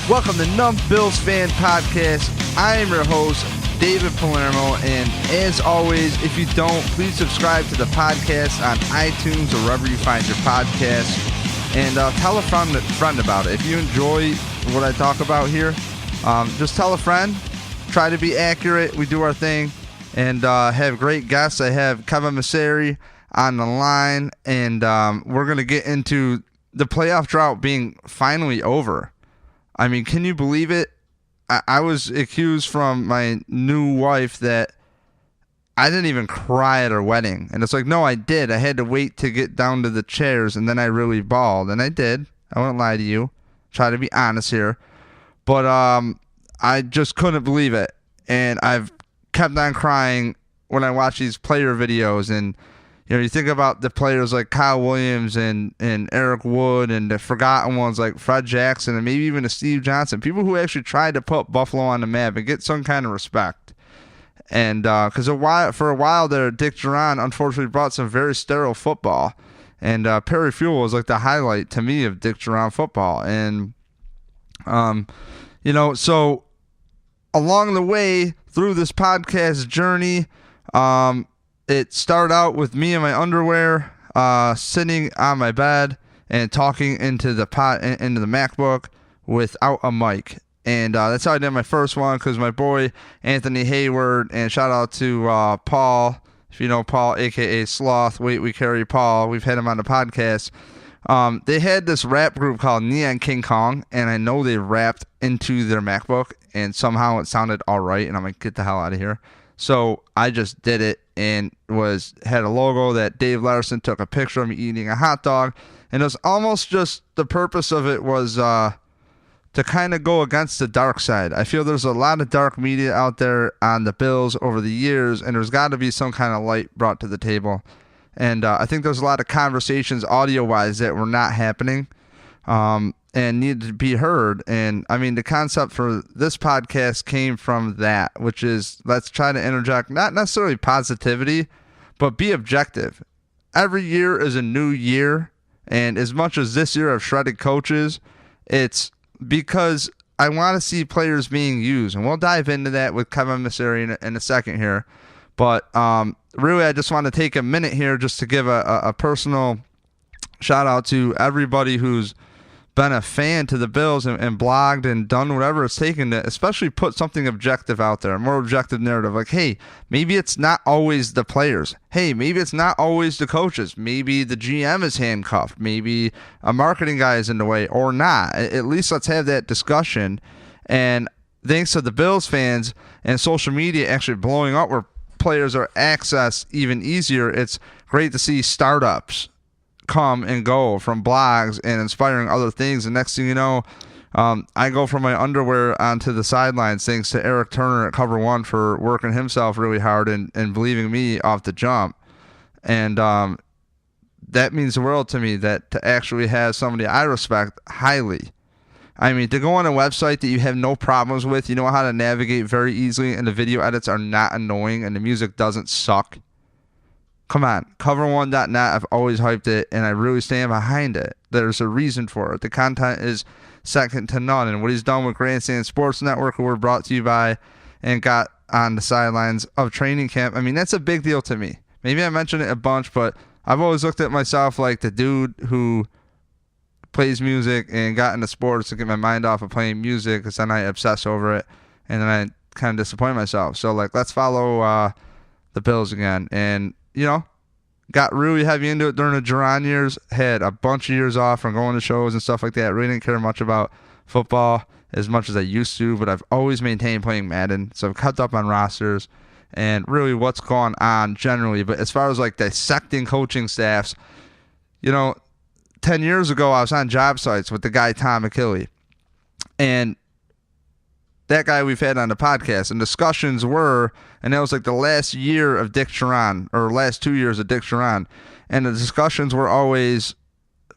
Welcome to Numb Bills Fan Podcast. I am your host, David Palermo, and as always, if you don't, please subscribe to the podcast on iTunes or wherever you find your podcasts, and tell a friend about it. If you enjoy what I talk about here, just tell a friend. Try to be accurate. We do our thing, and have great guests. I have Kevin Massare on the line, and we're going to get into the playoff drought being finally over. I mean, can you believe it? I was accused from my new wife that I didn't even cry at her wedding. And it's like, no, I did. I had to wait to get down to the chairs, and then I really bawled. And I did. I won't lie to you. Try to be honest here. But I just couldn't believe it. And I've kept on crying when I watch these player videos. And you know, you think about the players like Kyle Williams and Eric Wood and the forgotten ones like Fred Jackson and maybe even a Steve Johnson, people who actually tried to put Buffalo on the map and get some kind of respect. And because for a while there, Dick Duran unfortunately brought some very sterile football. And Perry Fuel was like the highlight to me of Dick Duran football. And, so along the way through this podcast journey, it started out with me in my underwear, sitting on my bed and talking into the MacBook without a mic. And that's how I did my first one, because my boy Anthony Hayward, and shout out to Paul, if you know Paul, a.k.a. Sloth, We Carry Paul. We've had him on the podcast. They had this rap group called Neon King Kong, and I know they rapped into their MacBook, and somehow it sounded all right, and I'm like, get the hell out of here. So I just did it, and had a logo that Dave Larson took a picture of me eating a hot dog, and it was almost just the purpose of it was to kind of go against the dark side. I feel there's a lot of dark media out there on the Bills over the years, and there's got to be some kind of light brought to the table. And I think there's a lot of conversations audio-wise that were not happening and needed to be heard. And, I mean, the concept for this podcast came from that, which is let's try to interject not necessarily positivity, but be objective. Every year is a new year, and as much as this year I've shredded coaches, it's because I want to see players being used. And we'll dive into that with Kevin Massare in a second here. But really, I just want to take a minute here just to give a personal shout out to everybody who's been a fan to the Bills and blogged and done whatever it's taken to especially put something objective out there, a more objective narrative. Like, hey, maybe it's not always the players. Hey, maybe it's not always the coaches. Maybe the GM is handcuffed. Maybe a marketing guy is in the way or not. At least let's have that discussion. And thanks to the Bills fans and social media actually blowing up where players are accessed even easier, it's great to see startups come and go from blogs and inspiring other things. And next thing you know, I go from my underwear onto the sidelines thanks to Eric Turner at Cover One for working himself really hard and believing me off the jump. And that means the world to me, that to actually have somebody I respect highly. I mean, to go on a website that you have no problems with, you know how to navigate very easily, and the video edits are not annoying and the music doesn't suck. Come on, cover1.net, I've always hyped it, and I really stand behind it. There's a reason for it. The content is second to none, and what he's done with Grandstand Sports Network, who we're brought to you by, and got on the sidelines of training camp, I mean, that's a big deal to me. Maybe I mentioned it a bunch, but I've always looked at myself like the dude who plays music and got into sports to get my mind off of playing music, because then I obsess over it, and then I kind of disappoint myself. So, like, let's follow the Bills again. And got really heavy into it during the Duran years, had a bunch of years off from going to shows and stuff like that. Really didn't care much about football as much as I used to, but I've always maintained playing Madden, so I've kept up on rosters and really what's going on generally. But as far as like dissecting coaching staffs, 10 years ago I was on job sites with the guy Tom McKillie, and that guy we've had on the podcast, and discussions were, and that was like the last year of Dick Duran, or last 2 years of Dick Duran, and the discussions were always,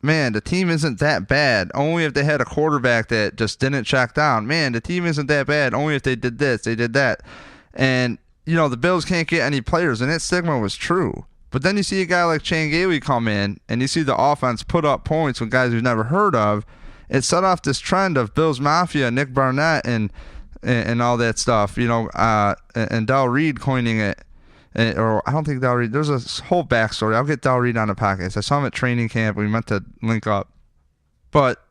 man, the team isn't that bad, only if they had a quarterback that just didn't check down. Man, the team isn't that bad, only if they did this, they did that. And, the Bills can't get any players, and that stigma was true. But then you see a guy like Chan Gailey come in, and you see the offense put up points with guys we've never heard of, it set off this trend of Bills Mafia, Nick Barnett, and all that stuff, and Del Reed coining it. Or I don't think Del Reed. There's a whole backstory. I'll get Del Reed on the podcast. I saw him at training camp. We meant to link up. But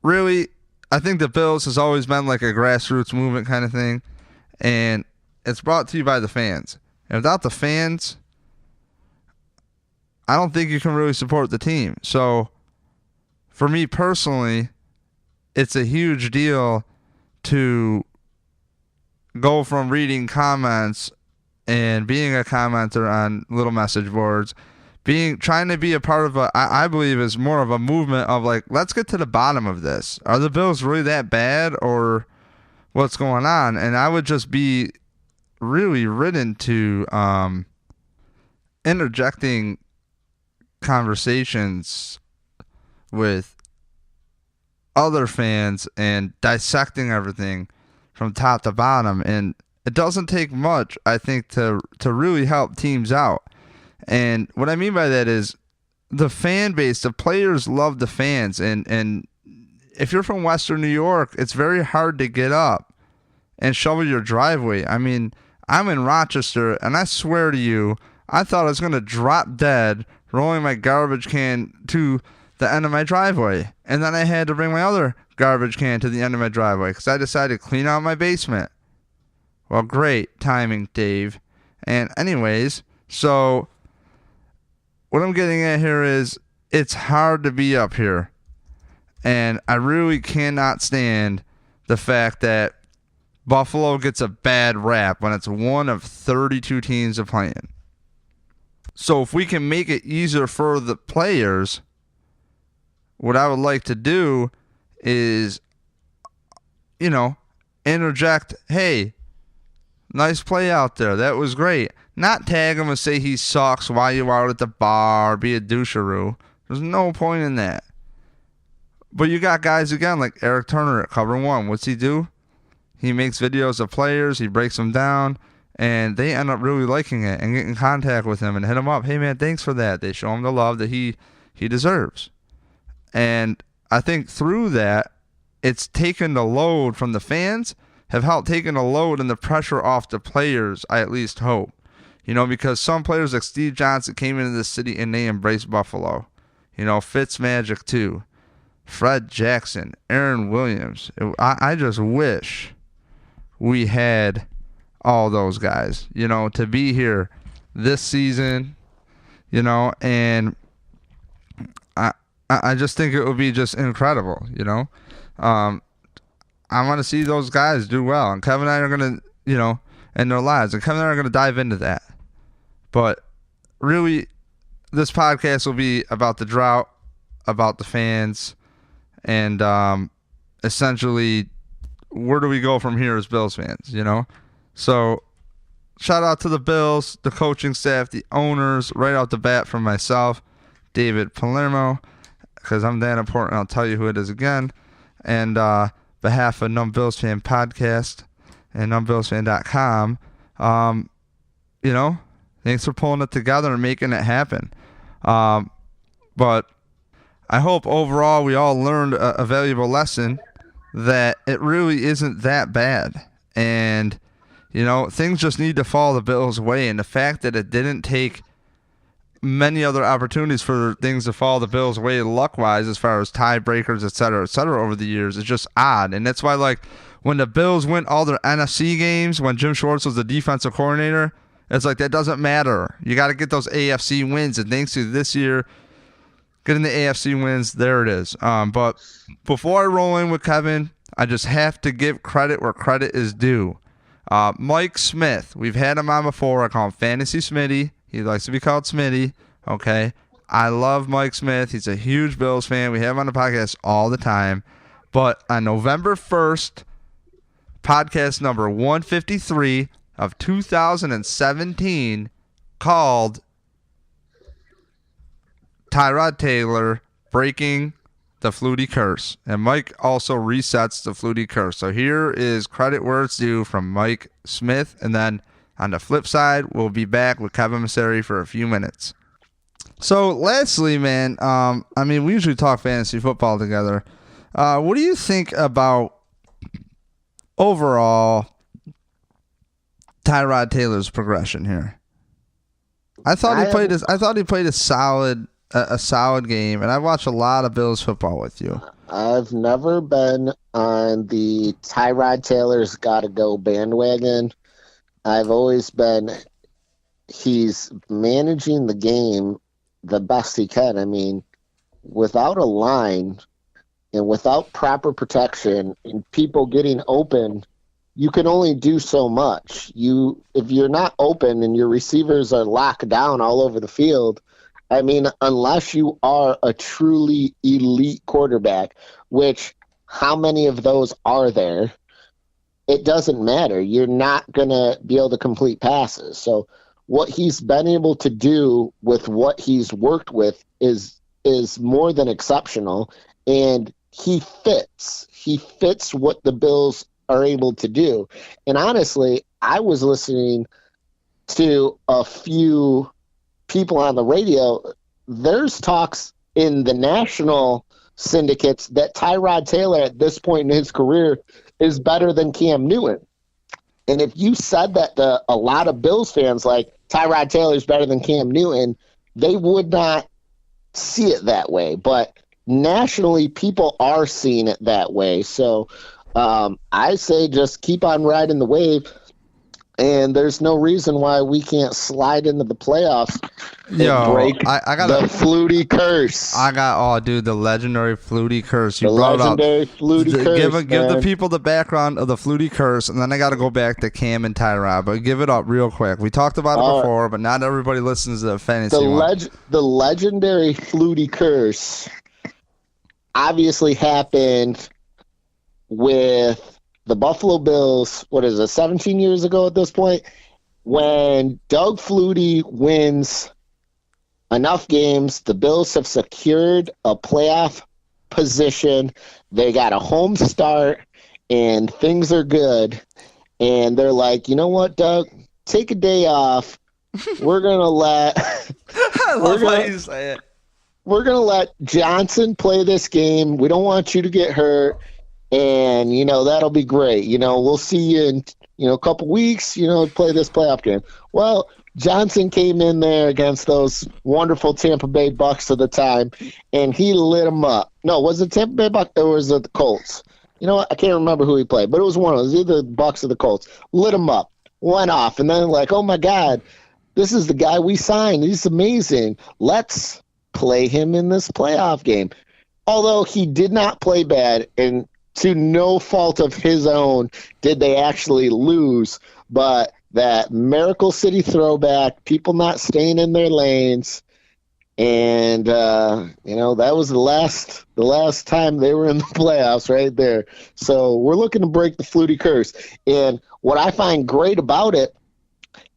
really, I think the Bills has always been like a grassroots movement kind of thing. And it's brought to you by the fans. And without the fans, I don't think you can really support the team. So for me personally, it's a huge deal to go from reading comments and being a commenter on little message boards, trying to be a part of I believe is more of a movement of like, let's get to the bottom of this. Are the Bills really that bad, or what's going on? And I would just be really ridden to interjecting conversations with other fans and dissecting everything from top to bottom. And it doesn't take much, I think, to really help teams out. And what I mean by that is the fan base, the players love the fans. And if you're from Western New York, it's very hard to get up and shovel your driveway. I mean, I'm in Rochester, and I swear to you, I thought I was going to drop dead rolling my garbage can to the end of my driveway. And then I had to bring my other garbage can to the end of my driveway because I decided to clean out my basement. Well, great timing, Dave. And anyways, so what I'm getting at here is it's hard to be up here. And I really cannot stand the fact that Buffalo gets a bad rap when it's one of 32 teams of playing. So if we can make it easier for the players, what I would like to do is, interject, hey, nice play out there. That was great. Not tag him and say he sucks while you out at the bar or be a doucheroo. There's no point in that. But you got guys, again, like Eric Turner at Cover One. What's he do? He makes videos of players. He breaks them down. And they end up really liking it and get in contact with him and hit him up. Hey, man, thanks for that. They show him the love that he deserves. And I think through that, it's taken the load from the fans, have helped taking the load and the pressure off the players, I at least hope. Because some players like Steve Johnson came into the city and they embraced Buffalo. Fitzmagic too. Fred Jackson, Aaron Williams. I just wish we had all those guys, to be here this season, and I just think it would be just incredible, I want to see those guys do well, and Kevin and I are going to, in their lives, and Kevin and I are going to dive into that. But really, this podcast will be about the drought, about the fans, and essentially, where do we go from here as Bills fans, So, shout out to the Bills, the coaching staff, the owners, right out the bat from myself, David Palermo, because I'm that important. I'll tell you who it is again. And behalf of Numb Bills Fan Podcast and numbbillsfan.com, thanks for pulling it together and making it happen. But I hope overall we all learned a valuable lesson that it really isn't that bad. And things just need to fall the Bills' way. And the fact that it didn't take many other opportunities for things to fall the Bills' way luck-wise as far as tiebreakers, et cetera, over the years is just odd. And that's why, when the Bills win all their NFC games, when Jim Schwartz was the defensive coordinator, it's like that doesn't matter. You got to get those AFC wins. And thanks to this year, getting the AFC wins, there it is. But before I roll in with Kevin, I just have to give credit where credit is due. Mike Smith, we've had him on before. I call him Fantasy Smitty. He likes to be called Smitty. Okay. I love Mike Smith. He's a huge Bills fan. We have him on the podcast all the time. But on November 1st, podcast number 153 of 2017, called Tyrod Taylor Breaking the Flutie Curse. And Mike also resets the Flutie Curse. So here is credit where it's due from Mike Smith. And then on the flip side, we'll be back with Kevin Massare for a few minutes. So lastly, man, we usually talk fantasy football together. What do you think about overall Tyrod Taylor's progression here? I thought he played a solid game, and I watched a lot of Bills football with you. I've never been on the Tyrod Taylor's gotta go bandwagon. I've always been he's managing the game the best he can. I mean, without a line and without proper protection and people getting open, you can only do so much. If you're not open and your receivers are locked down all over the field, I mean, unless you are a truly elite quarterback, which how many of those are there, it doesn't matter. You're not going to be able to complete passes. So what he's been able to do with what he's worked with is more than exceptional, and he fits. He fits what the Bills are able to do. And honestly, I was listening to a few people on the radio. There's talks in the national syndicates that Tyrod Taylor at this point in his career is better than Cam Newton. And if you said that to a lot of Bills fans, like Tyrod Taylor is better than Cam Newton, they would not see it that way. But nationally, people are seeing it that way. So I say just keep on riding the wave. And there's no reason why we can't slide into the playoffs and break the Flutie curse. The legendary Flutie curse. The legendary Flutie curse. Give the people the background of the Flutie curse, and then I got to go back to Cam and Tyrod. But give it up real quick. We talked about it before, but not everybody listens to the fantasy one. The legendary Flutie curse obviously happened with the Buffalo Bills, 17 years ago at this point, when Doug Flutie wins enough games, the Bills have secured a playoff position. They got a home start, and things are good. And they're like, you know what, Doug? Take a day off. We're going to let... I love how you say it. We're going to let Johnson play this game. We don't want you to get hurt. And, that'll be great. We'll see you in, a couple weeks, play this playoff game. Well, Johnson came in there against those wonderful Tampa Bay Bucks at the time, and he lit them up. No, was it Tampa Bay Bucks or was it the Colts? You know what? I can't remember who he played, but it was one of those, either the Bucks or the Colts. Lit them up, went off, and then like, oh, my God, this is the guy we signed. He's amazing. Let's play him in this playoff game. Although he did not play bad, and to no fault of his own did they actually lose, but that Miracle City throwback, people not staying in their lanes, and that was the last time they were in the playoffs right there. So we're looking to break the Flutie curse. And what I find great about it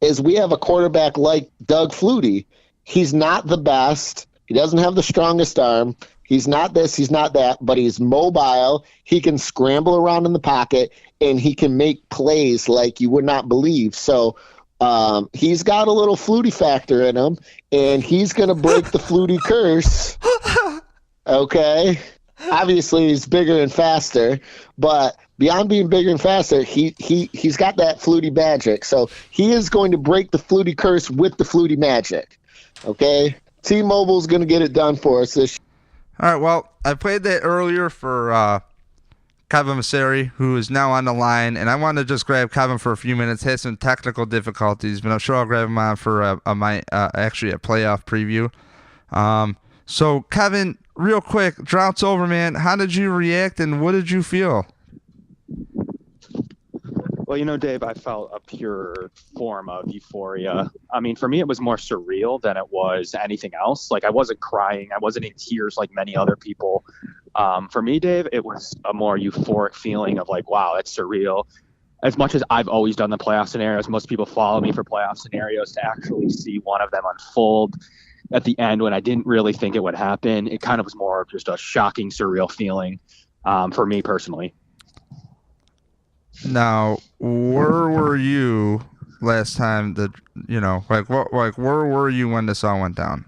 is we have a quarterback like Doug Flutie. He's not the best. He doesn't have the strongest arm. He's not this, he's not that, but he's mobile. He can scramble around in the pocket, and he can make plays like you would not believe. So he's got a little Flutie factor in him, and he's going to break the Flutie curse. Okay? Obviously, he's bigger and faster, but beyond being bigger and faster, he's got that Flutie magic. So he is going to break the Flutie curse with the Flutie magic. Okay? T-Mobile's going to get it done for us this year. All right, well, I played that earlier for Kevin Massare, who is now on the line, and I wanted to just grab Kevin for a few minutes. Had some technical difficulties, but I'm sure I'll grab him on for a playoff preview. So, Kevin, real quick, Drought's over, man. How did you react, and what did you feel? Well, Dave, I felt a pure form of euphoria. I mean, for me, it was more surreal than it was anything else. Like, I wasn't crying. I wasn't in tears like many other people. For me, Dave, it was a more euphoric feeling of like, wow, that's surreal. As much as I've always done the playoff scenarios, most people follow me for playoff scenarios, to actually see one of them unfold at the end when I didn't really think it would happen. It kind of was more of just a shocking, surreal feeling for me personally. Now, where were you last time where were you when this all went down?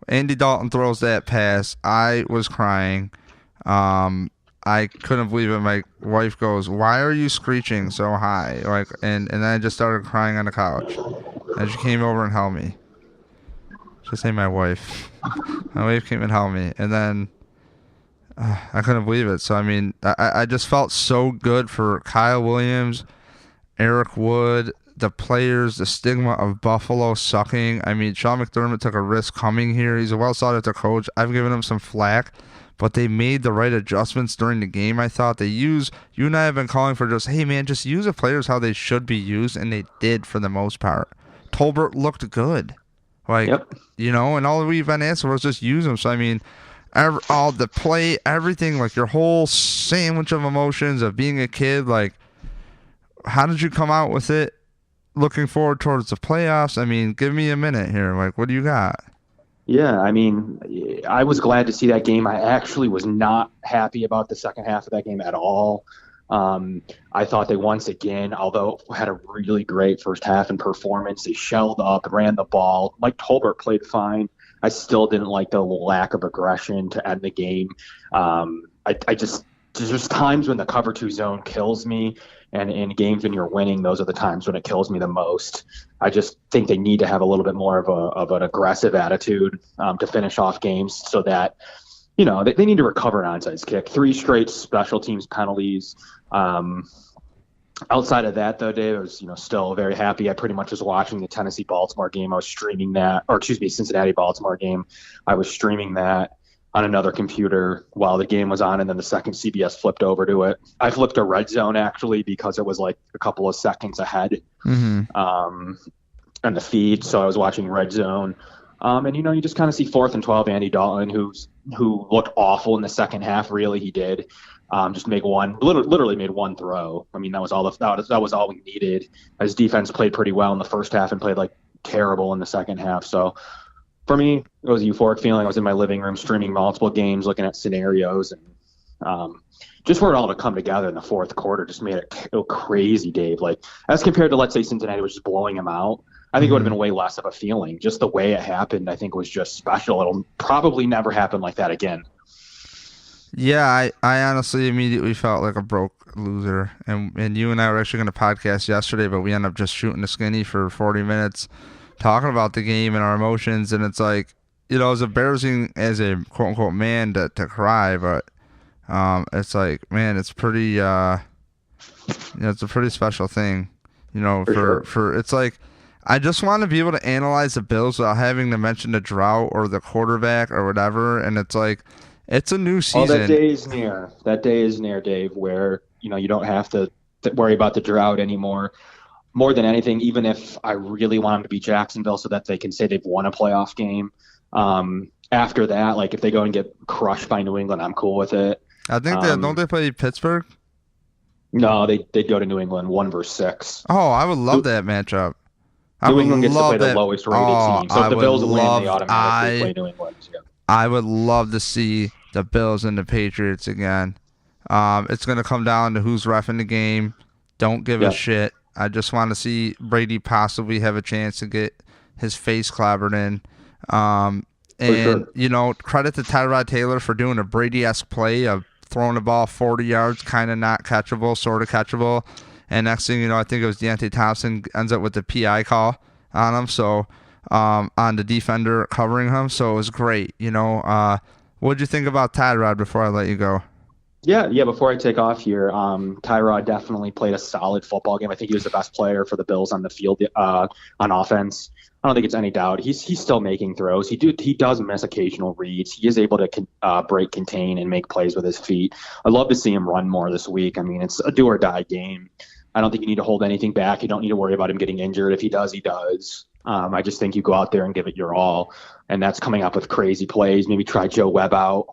Andy Dalton throws that pass. I was crying. I couldn't believe it. My wife goes, "Why are you screeching so high?" Like, and then I just started crying on the couch. And she came over and held me. Just say my wife. My wife came and held me, and then I couldn't believe it. So I mean, I just felt so good for Kyle Williams, Eric Wood, the players, the stigma of Buffalo sucking. I mean, Sean McDermott took a risk coming here. He's a well sought after coach. I've given him some flack, but they made the right adjustments during the game. I thought you and I have been calling for just, hey man, just use the players how they should be used, and they did for the most part. Tolbert looked good. Like, Yep. And all we've been asked for was just use them. So, I mean, all the play, everything, like your whole sandwich of emotions of being a kid, like, how did you come out with it looking forward towards the playoffs? I mean, give me a minute here. Like, what do you got? Yeah, I mean, I was glad to see that game. I actually was not happy about the second half of that game at all. I thought they once again, although had a really great first half and performance, they shelled up, ran the ball. Mike Tolbert played fine. I still didn't like the lack of aggression to end the game. There's times when the cover 2 zone kills me, and in games when you're winning, those are the times when it kills me the most. I just think they need to have a little bit more of an aggressive attitude to finish off games, so that they need to recover an onside kick. 3 straight special teams penalties. Outside of that, though, Dave, I was still very happy. I pretty much was watching the Tennessee-Baltimore game. I was streaming that, Cincinnati-Baltimore game. I was streaming that on another computer while the game was on, and then the second CBS flipped over to it. I flipped to Red Zone, actually, because it was like a couple of seconds ahead on the feed, so I was watching Red Zone. And you just kind of see 4th and 12 Andy Dalton, who looked awful in the second half. Really, he did. Just literally made one throw. I mean, that was all we needed. His defense played pretty well in the first half and played like terrible in the second half. So for me, it was a euphoric feeling. I was in my living room streaming multiple games, looking at scenarios, and just for it all to come together in the fourth quarter just made it crazy, Dave. Like, as compared to, let's say, Cincinnati was just blowing him out, I think it would have been way less of a feeling. Just the way it happened, I think, was just special. It'll probably never happen like that again. Yeah, I honestly immediately felt like a broke loser. And you and I were actually going to podcast yesterday, but we ended up just shooting the skinny for 40 minutes talking about the game and our emotions. And it's like, it's embarrassing as a quote-unquote man to cry, but it's like, man, it's pretty, it's a pretty special thing, for it's like, I just want to be able to analyze the Bills without having to mention the Drought or the quarterback or whatever. And it's like, it's a new season. Oh, that day is near. That day is near, Dave, where, you don't have to worry about the Drought anymore. More than anything, even if I really want them to beat Jacksonville so that they can say they've won a playoff game. After that, like, if they go and get crushed by New England, I'm cool with it. I think don't they play Pittsburgh? No, they'd go to New England 1 versus 6. Oh, I would love that matchup. New England gets to play the lowest rated team. So if the Bills win, they automatically play New England. Yeah. I would love to see the Bills and the Patriots again. It's going to come down to who's reffing the game. Don't give a shit. I just want to see Brady possibly have a chance to get his face clobbered in. Credit to Tyrod Taylor for doing a Brady-esque play of throwing the ball 40 yards, kind of not catchable, sort of catchable. And next thing you know, I think it was Deontay Thompson ends up with the PI call on him. So on the defender covering him. So it was great. What'd you think about Tyrod before I let you go? Yeah. Before I take off here, Tyrod definitely played a solid football game. I think he was the best player for the Bills on the field on offense. I don't think it's any doubt. He's still making throws. He does miss occasional reads. He is able to break, contain, and make plays with his feet. I'd love to see him run more this week. I mean, it's a do or die game. I don't think you need to hold anything back. You don't need to worry about him getting injured. If he does, he does. I just think you go out there and give it your all, and that's coming up with crazy plays. Maybe try Joe Webb out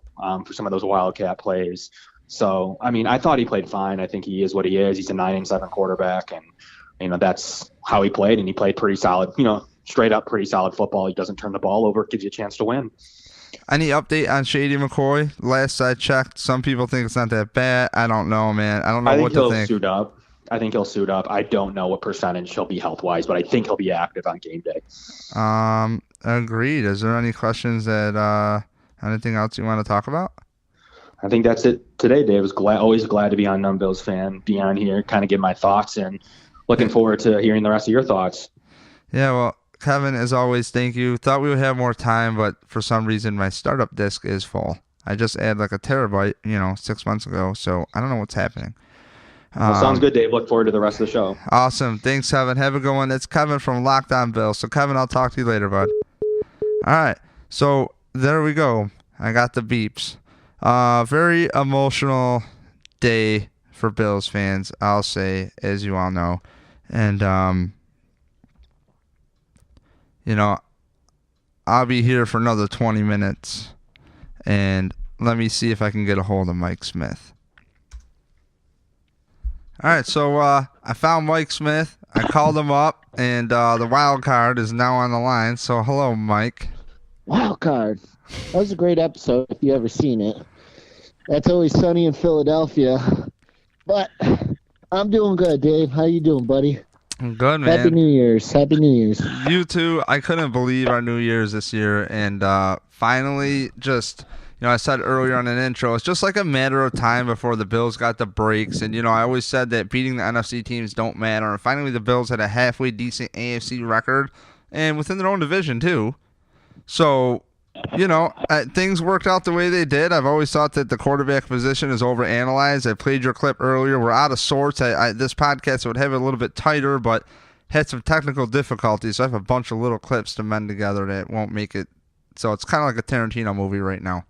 for some of those Wildcat plays. So, I mean, I thought he played fine. I think he is what he is. He's a 9-7 quarterback, and that's how he played, and he played pretty solid, straight up pretty solid football. He doesn't turn the ball over. It gives you a chance to win. Any update on Shady McCoy? Last I checked, some people think it's not that bad. I don't know, man. I don't know what to think. I think he'll suit up. I don't know what percentage he'll be health-wise, but I think he'll be active on game day. Agreed. Is there any questions anything else you want to talk about? I think that's it today, Dave. Always glad to be on Numb Bills Fan, be on here, kind of give my thoughts, and looking forward to hearing the rest of your thoughts. Yeah, well, Kevin, as always, thank you. Thought we would have more time, but for some reason my startup disk is full. I just added like a terabyte, 6 months ago, so I don't know what's happening. Well, sounds good, Dave. Look forward to the rest of the show. Awesome. Thanks, Kevin. Have a good one. It's Kevin from Locked On Bills. So, Kevin, I'll talk to you later, bud. All right. So, there we go. I got the beeps. Very emotional day for Bills fans, I'll say, as you all know. And, I'll be here for another 20 minutes. And let me see if I can get a hold of Mike Smith. All right, so I found Mike Smith. I called him up, and the wild card is now on the line. So hello, Mike. Wild card. That was a great episode if you ever seen it. That's Always Sunny in Philadelphia. But I'm doing good, Dave. How you doing, buddy? I'm good, man. Happy New Year's. Happy New Year's. You too. I couldn't believe our New Year's this year, and finally just... I said earlier on an intro, it's just like a matter of time before the Bills got the breaks. And, I always said that beating the NFC teams don't matter. And finally, the Bills had a halfway decent AFC record and within their own division, too. So, things worked out the way they did. I've always thought that the quarterback position is overanalyzed. I played your clip earlier. We're out of sorts. This podcast would have it a little bit tighter, but had some technical difficulties. So I have a bunch of little clips to mend together that won't make it. So it's kind of like a Tarantino movie right now.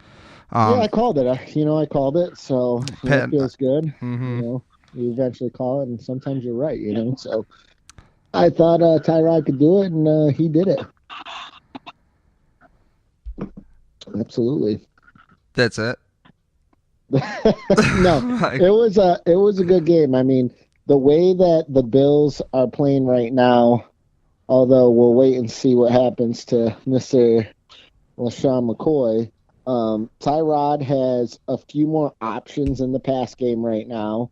Yeah, I called it. I called it, so it feels good. Mm-hmm. You eventually call it, and sometimes you're right. So I thought Tyrod could do it, and he did it. Absolutely. That's it. No, it was a good game. I mean, the way that the Bills are playing right now, although we'll wait and see what happens to Mr. LaShawn McCoy. Tyrod has a few more options in the pass game right now.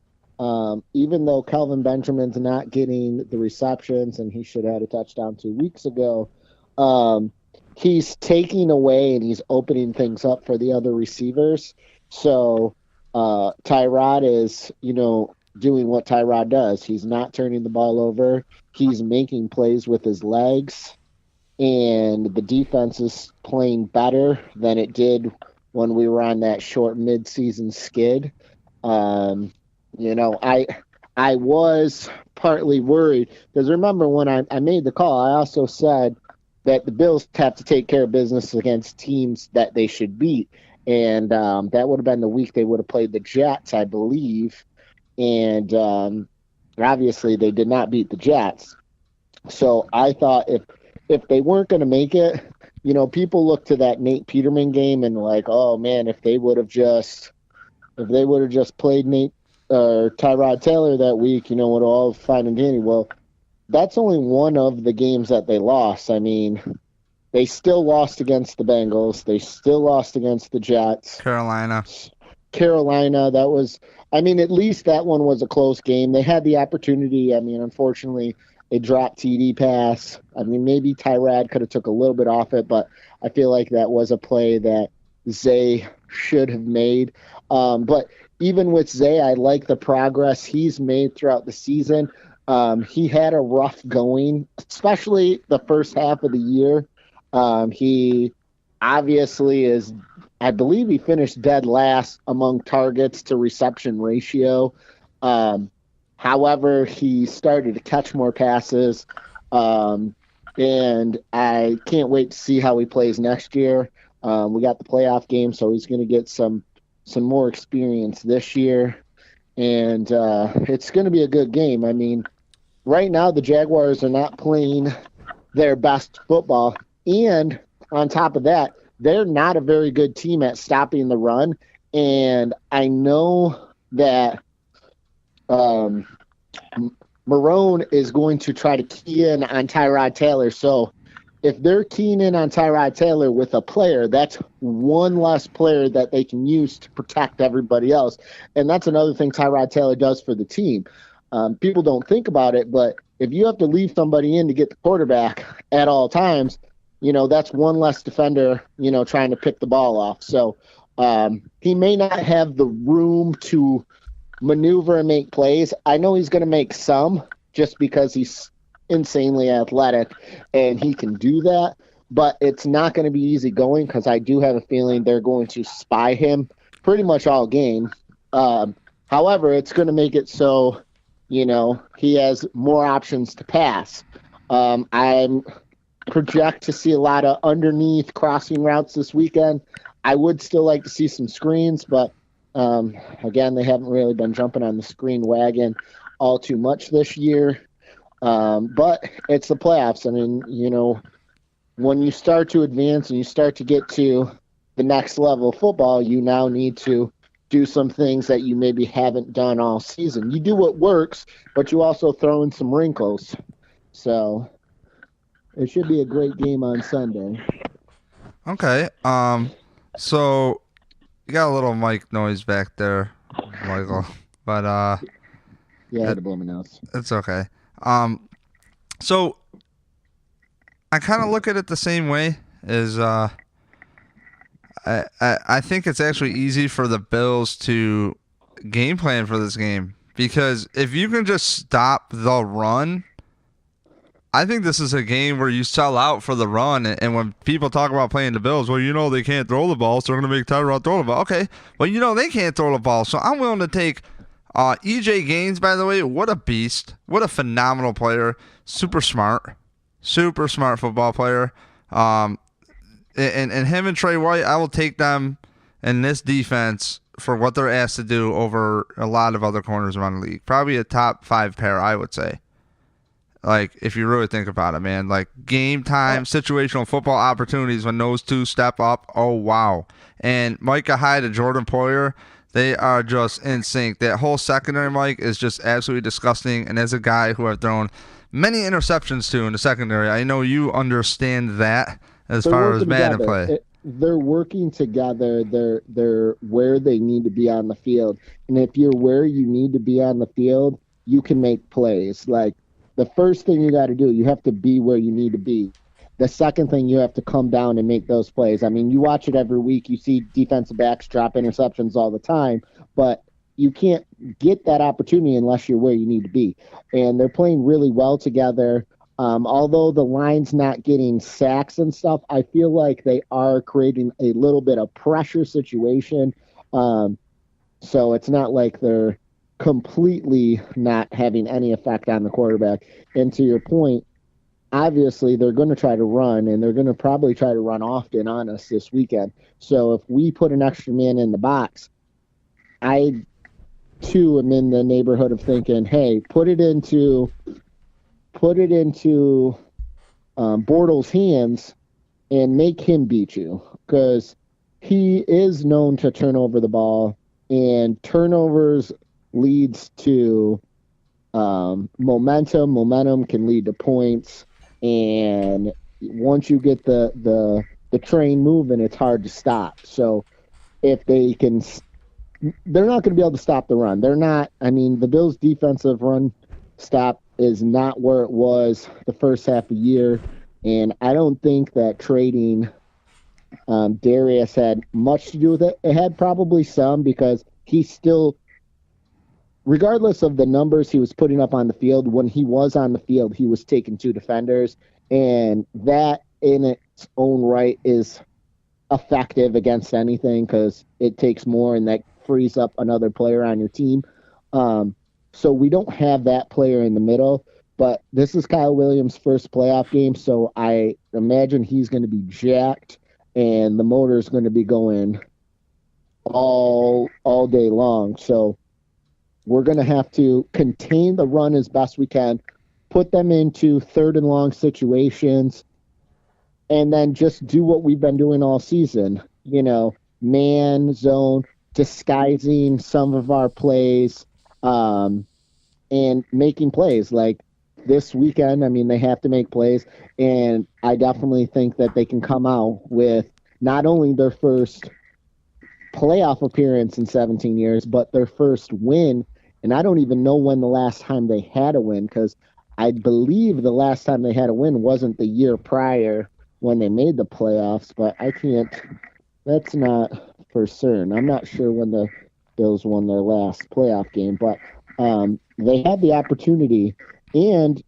Even though Kelvin Benjamin's not getting the receptions, and he should have had a touchdown 2 weeks ago, he's taking away and he's opening things up for the other receivers. So Tyrod is, doing what Tyrod does. He's not turning the ball over. He's making plays with his legs. And the defense is playing better than it did when we were on that short mid-season skid. I was partly worried because remember when I made the call, I also said that the Bills have to take care of business against teams that they should beat. And that would have been the week they would have played the Jets, I believe. And obviously they did not beat the Jets. So I thought if they weren't going to make it, people look to that Nate Peterman game and like, oh man, if they would have just played Nate or Tyrod Taylor that week, would all fine and dandy. Well, that's only one of the games that they lost. I mean, they still lost against the Bengals. They still lost against the Jets. Carolina, that was, at least that one was a close game. They had the opportunity. Unfortunately, a drop TD pass. Maybe Tyrod could have took a little bit off it, but I feel like that was a play that Zay should have made. But even with Zay, I like the progress he's made throughout the season. He had a rough going, especially the first half of the year. He obviously is, I believe he finished dead last among targets to reception ratio. However, he started to catch more passes, and I can't wait to see how he plays next year. We got the playoff game, so he's going to get some more experience this year, and it's going to be a good game. Right now the Jaguars are not playing their best football, and on top of that, they're not a very good team at stopping the run, and I know that Marone is going to try to key in on Tyrod Taylor. So if they're keying in on Tyrod Taylor with a player, that's one less player that they can use to protect everybody else. And that's another thing Tyrod Taylor does for the team. People don't think about it, but if you have to leave somebody in to get the quarterback at all times, that's one less defender, trying to pick the ball off. So He may not have the room to maneuver and make plays. I know he's going to make some just because he's insanely athletic and he can do that, but it's not going to be easy going because I do have a feeling they're going to spy him pretty much all game. However, it's going to make it so, he has more options to pass. I project to see a lot of underneath crossing routes this weekend. I would still like to see some screens, but again, they haven't really been jumping on the screen wagon all too much this year. But it's the playoffs. I mean, when you start to advance and you start to get to the next level of football, you now need to do some things that you maybe haven't done all season. You do what works, but you also throw in some wrinkles. So it should be a great game on Sunday. Okay. So you got a little mic noise back there, Michael. But yeah, I had to blow my nose. It's okay. So I kind of look at it the same way as I think it's actually easy for the Bills to game plan for this game because if you can just stop the run, I think this is a game where you sell out for the run. And when people talk about playing the Bills, well, they can't throw the ball, so they're going to make Tyrod throw the ball. Okay, well, they can't throw the ball, so I'm willing to take E.J. Gaines, by the way. What a beast. What a phenomenal player. Super smart football player. And him and Trey White, I will take them in this defense for what they're asked to do over a lot of other corners around the league. Probably a top 5 pair, I would say. Like, if you really think about it, man. Like, game time, situational football opportunities when those two step up. Oh, wow. And Micah Hyde and Jordan Poyer, they are just in sync. That whole secondary, Mike, is just absolutely disgusting. And as a guy who I've thrown many interceptions to in the secondary, I know you understand that as far as Madden play. They're working together. They're where they need to be on the field. And if you're where you need to be on the field, you can make plays. Like, the first thing you got to do, you have to be where you need to be. The second thing, you have to come down and make those plays. I mean, you watch it every week. You see defensive backs drop interceptions all the time, but you can't get that opportunity unless you're where you need to be. And they're playing really well together. Although the line's not getting sacks and stuff, I feel like they are creating a little bit of pressure situation. So it's not like they're completely not having any effect on the quarterback. And to your point, obviously they're going to try to run, and they're going to probably try to run often on us this weekend. So if we put an extra man in the box, I too am in the neighborhood of thinking, hey, put it into Bortles' hands and make him beat you, because he is known to turn over the ball, and turnovers leads to momentum. Momentum can lead to points, and once you get the train moving, it's hard to stop. So if they can, they're not going to be able to stop the run. They're not. I mean, the Bills' defensive run stop is not where it was the first half of the year, and I don't think that trading Darius had much to do with it. It had probably some, because he still, regardless of the numbers he was putting up on the field, when he was on the field, he was taking 2 defenders, and that in its own right is effective against anything, because it takes more, and that frees up another player on your team. So we don't have that player in the middle, but this is Kyle Williams' first playoff game, so I imagine he's going to be jacked, and the motor's going to be going all day long. So we're going to have to contain the run as best we can, put them into 3rd and long situations, and then just do what we've been doing all season. Man, zone, disguising some of our plays, and making plays. Like this weekend, I mean, they have to make plays, and I definitely think that they can come out with not only their first playoff appearance in 17 years, but their first win. And I don't even know when the last time they had a win, because I believe the last time they had a win wasn't the year prior when they made the playoffs, but I can't, that's not for certain. I'm not sure when the Bills won their last playoff game, but they had the opportunity, and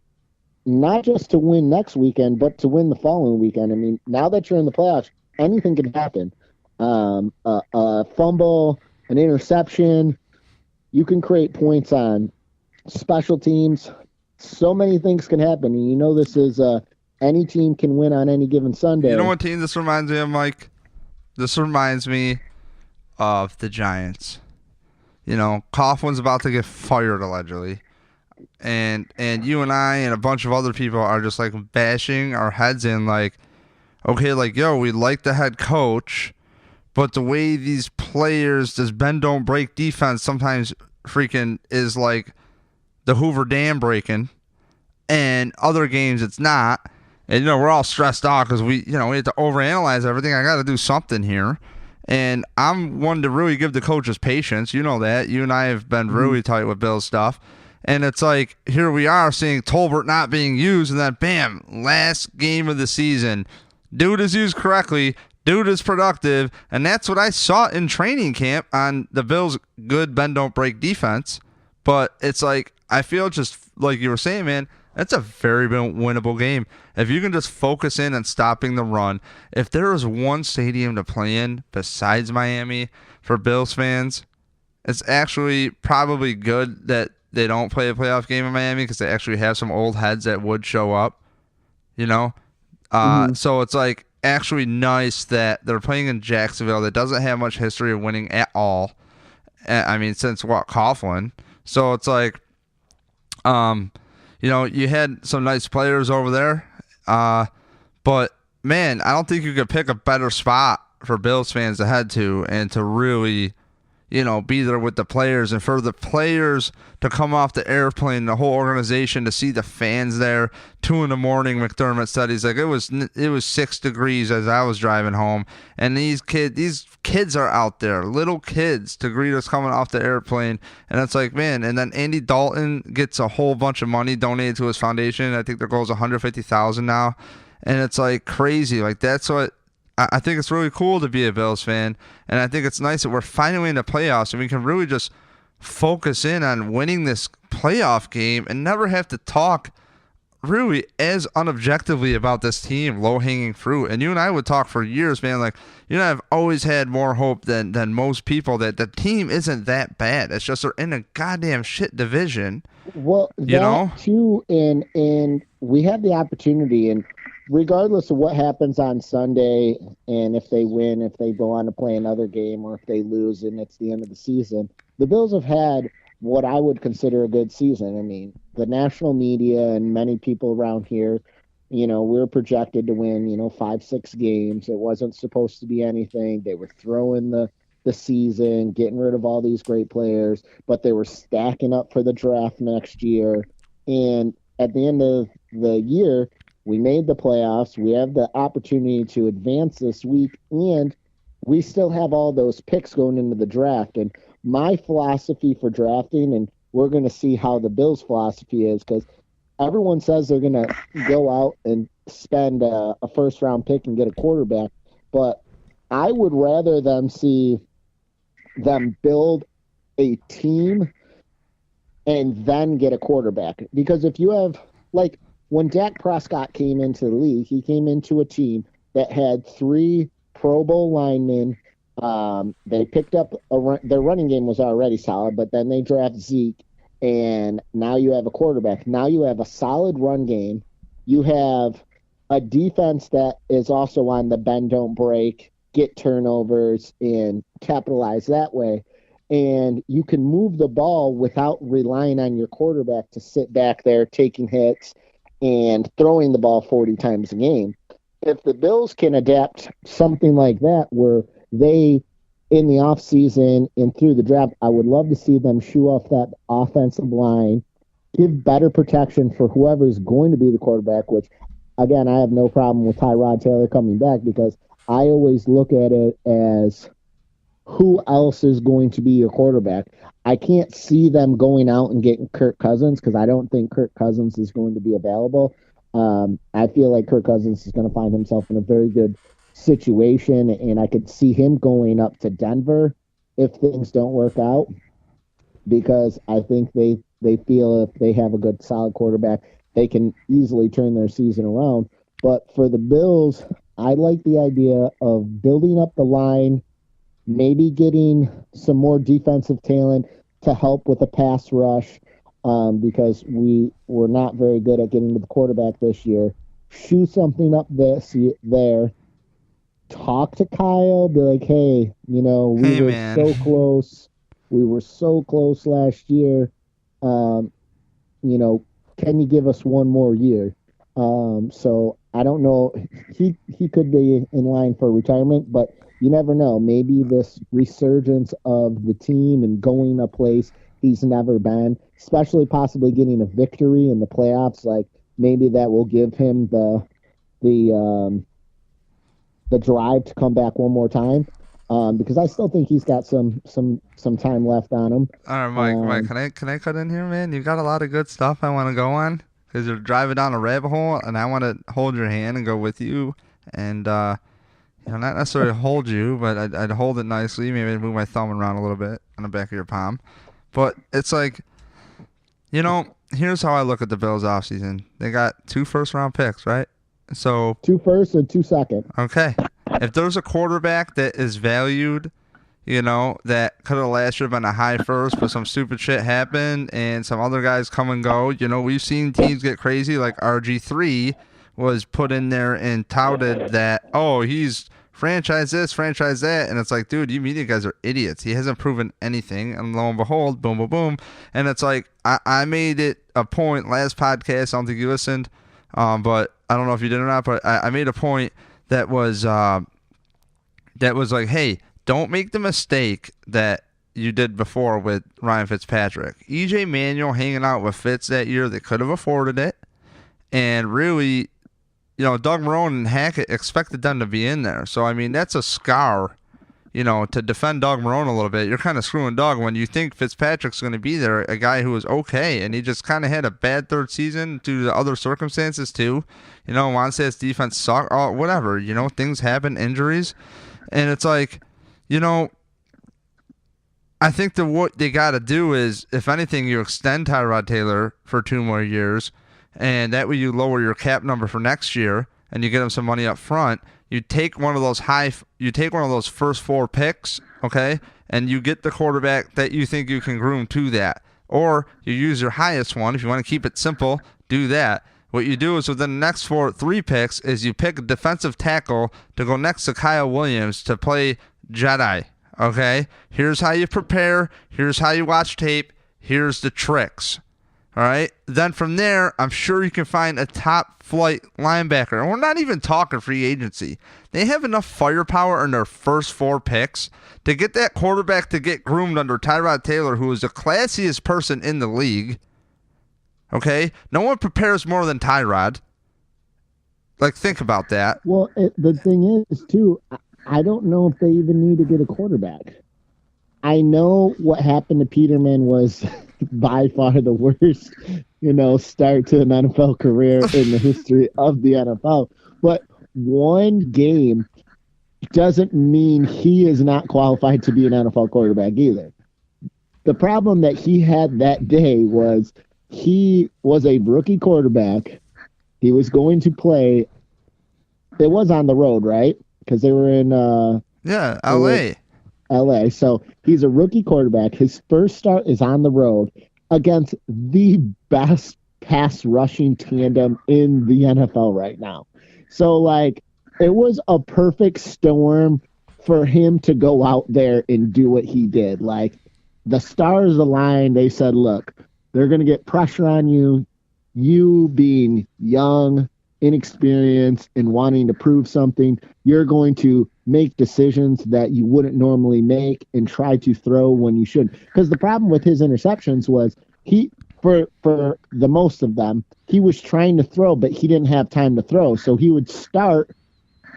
not just to win next weekend, but to win the following weekend. I mean, now that you're in the playoffs, anything can happen. A fumble, an interception, you can create points on special teams. So many things can happen, and you know this is any team can win on any given Sunday. You know what team this reminds me of, Mike? This reminds me of the Giants. You know, Coughlin's about to get fired allegedly. And you and I and a bunch of other people are just like bashing our heads in like, okay, like, yo, we like the head coach, but the way these players, this bend don't break defense sometimes freaking is like the Hoover Dam breaking, and other games it's not. And, you know, we're all stressed out because we have to overanalyze everything. I got to do something here. And I'm one to really give the coaches patience. You know that. You and I have been really tight with Bill's stuff. And it's like, here we are seeing Tolbert not being used, and then bam, last game of the season. Dude is used correctly. Dude is productive. And that's what I saw in training camp on the Bills' good bend don't break defense. But it's like, I feel just like you were saying, man, that's a very winnable game. If you can just focus in on stopping the run. If there is one stadium to play in besides Miami for Bills fans, it's actually probably good that they don't play a playoff game in Miami because they actually have some old heads that would show up, you know? So it's like actually nice that they're playing in Jacksonville that doesn't have much history of winning at all. I mean, since Coughlin. So it's like, you know, you had some nice players over there. But, man, I don't think you could pick a better spot for Bills fans to head to and to really, you know, be there with the players, and for the players to come off the airplane, the whole organization to see the fans there. 2 a.m, McDermott said, he's like, it was 6 degrees as I was driving home, and these kids are out there, little kids, to greet us coming off the airplane. And it's like, man. And then Andy Dalton gets a whole bunch of money donated to his foundation. I think their goal is $150,000 now, and it's like crazy. Like, that's what I think. It's really cool to be a Bills fan, and I think it's nice that we're finally in the playoffs and we can really just focus in on winning this playoff game and never have to talk really as unobjectively about this team, low-hanging fruit. And you and I would talk for years, man, like, you know, I've always had more hope than most people that the team isn't that bad. It's just they're in a goddamn shit division. Well, you know, too, and we had the opportunity, and regardless of what happens on Sunday, and if they win, if they go on to play another game, or if they lose and it's the end of the season, the Bills have had what I would consider a good season. I mean, the national media and many people around here, you know, we're projected to win, 5-6 games. It wasn't supposed to be anything. They were throwing the season, getting rid of all these great players, but they were stacking up for the draft next year. And at the end of the year, we made the playoffs. We have the opportunity to advance this week, and we still have all those picks going into the draft. And my philosophy for drafting, and we're going to see how the Bills' philosophy is, because everyone says they're going to go out and spend a first-round pick and get a quarterback, but I would rather see them build a team and then get a quarterback. Because if you have, like, when Dak Prescott came into the league, he came into a team that had 3 Pro Bowl linemen. They picked up their running game was already solid, but then they draft Zeke, and now you have a quarterback. Now you have a solid run game. You have a defense that is also on the bend, don't break, get turnovers, and capitalize that way. And you can move the ball without relying on your quarterback to sit back there taking hits and throwing the ball 40 times a game. If the Bills can adapt something like that, where they, in the offseason and through the draft, I would love to see them shoo off that offensive line, give better protection for whoever's going to be the quarterback, which, again, I have no problem with Tyrod Taylor coming back, because I always look at it as who else is going to be your quarterback. I can't see them going out and getting Kirk Cousins, because I don't think Kirk Cousins is going to be available. I feel like Kirk Cousins is going to find himself in a very good situation, and I could see him going up to Denver if things don't work out, because I think they feel if they have a good solid quarterback, they can easily turn their season around. But for the Bills, I like the idea of building up the line, maybe getting some more defensive talent to help with the pass rush, because we were not very good at getting to the quarterback this year. Shoe something up there. Talk to Kyle, be like, hey, we were so close. We were so close last year. Can you give us one more year? So I don't know. He could be in line for retirement, but you never know. Maybe this resurgence of the team and going a place he's never been, especially possibly getting a victory in the playoffs, like maybe that will give him the drive to come back one more time, because I still think he's got some time left on him. All right, Mike, can I cut in here, man? You got a lot of good stuff I want to go on, because you're driving down a rabbit hole, and I want to hold your hand and go with you, and not necessarily hold you, but I'd hold it nicely, maybe move my thumb around a little bit on the back of your palm. But it's like, here's how I look at the Bills offseason. They got 2 first-round picks, right? So 2 first and 2 second. Okay. If there's a quarterback that is valued, that could have last year been a high first, but some stupid shit happened and some other guys come and go. We've seen teams get crazy, like RG3 was put in there and touted that, he's franchise this, franchise that. And it's like, dude, you media guys are idiots. He hasn't proven anything. And lo and behold, boom, boom, boom. And it's like, I made it a point last podcast. I don't think you listened, but I don't know if you did or not, but I made a point that was like, hey, don't make the mistake that you did before with Ryan Fitzpatrick. EJ Manuel hanging out with Fitz that year, they could have afforded it. And really, Doug Marrone and Hackett expected them to be in there. So, I mean, that's a scar, to defend Doug Marrone a little bit. You're kind of screwing Doug when you think Fitzpatrick's going to be there, a guy who was okay, and he just kind of had a bad third season due to other circumstances too. Wanstead's defense sucked, whatever. Things happen, injuries. And it's like, I think that what they got to do is, if anything, you extend Tyrod Taylor for 2 more years, and that way you lower your cap number for next year, and you get him some money up front. You take one of those first 4 picks, okay, and you get the quarterback that you think you can groom to that. Or you use your highest one. If you want to keep it simple, do that. What you do is within the next 3 picks is you pick a defensive tackle to go next to Kyle Williams to play Jedi, okay? Here's how you prepare. Here's how you watch tape. Here's the tricks. All right. Then from there, I'm sure you can find a top flight linebacker. And we're not even talking free agency. They have enough firepower in their first 4 picks to get that quarterback to get groomed under Tyrod Taylor, who is the classiest person in the league. Okay. No one prepares more than Tyrod. Like, think about that. Well, the thing is, too, I don't know if they even need to get a quarterback. I know what happened to Peterman was by far the worst, start to an NFL career in the history of the NFL. But one game doesn't mean he is not qualified to be an NFL quarterback either. The problem that he had that day was he was a rookie quarterback. He was going to play. It was on the road, right? Because they were in LA. LA. So he's a rookie quarterback. His first start is on the road against the best pass rushing tandem in the NFL right now. So, it was a perfect storm for him to go out there and do what he did. The stars aligned. They said, look, they're going to get pressure on you. You being young, inexperienced, and wanting to prove something, you're going to make decisions that you wouldn't normally make and try to throw when you shouldn't. Because the problem with his interceptions was for the most of them, he was trying to throw, but he didn't have time to throw. So he would start,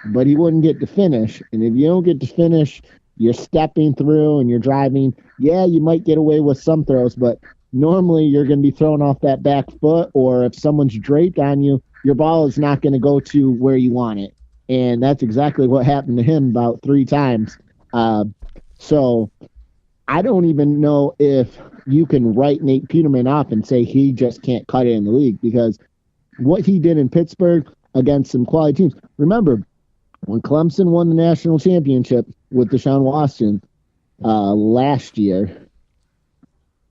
but he wouldn't get to finish. And if you don't get to finish, you're stepping through and you're driving. Yeah, you might get away with some throws, but normally you're going to be throwing off that back foot, or if someone's draped on you, your ball is not going to go to where you want it. And that's exactly what happened to him about 3 times. So I don't even know if you can write Nate Peterman off and say he just can't cut it in the league, because what he did in Pittsburgh against some quality teams. Remember, when Clemson won the national championship with Deshaun Watson last year,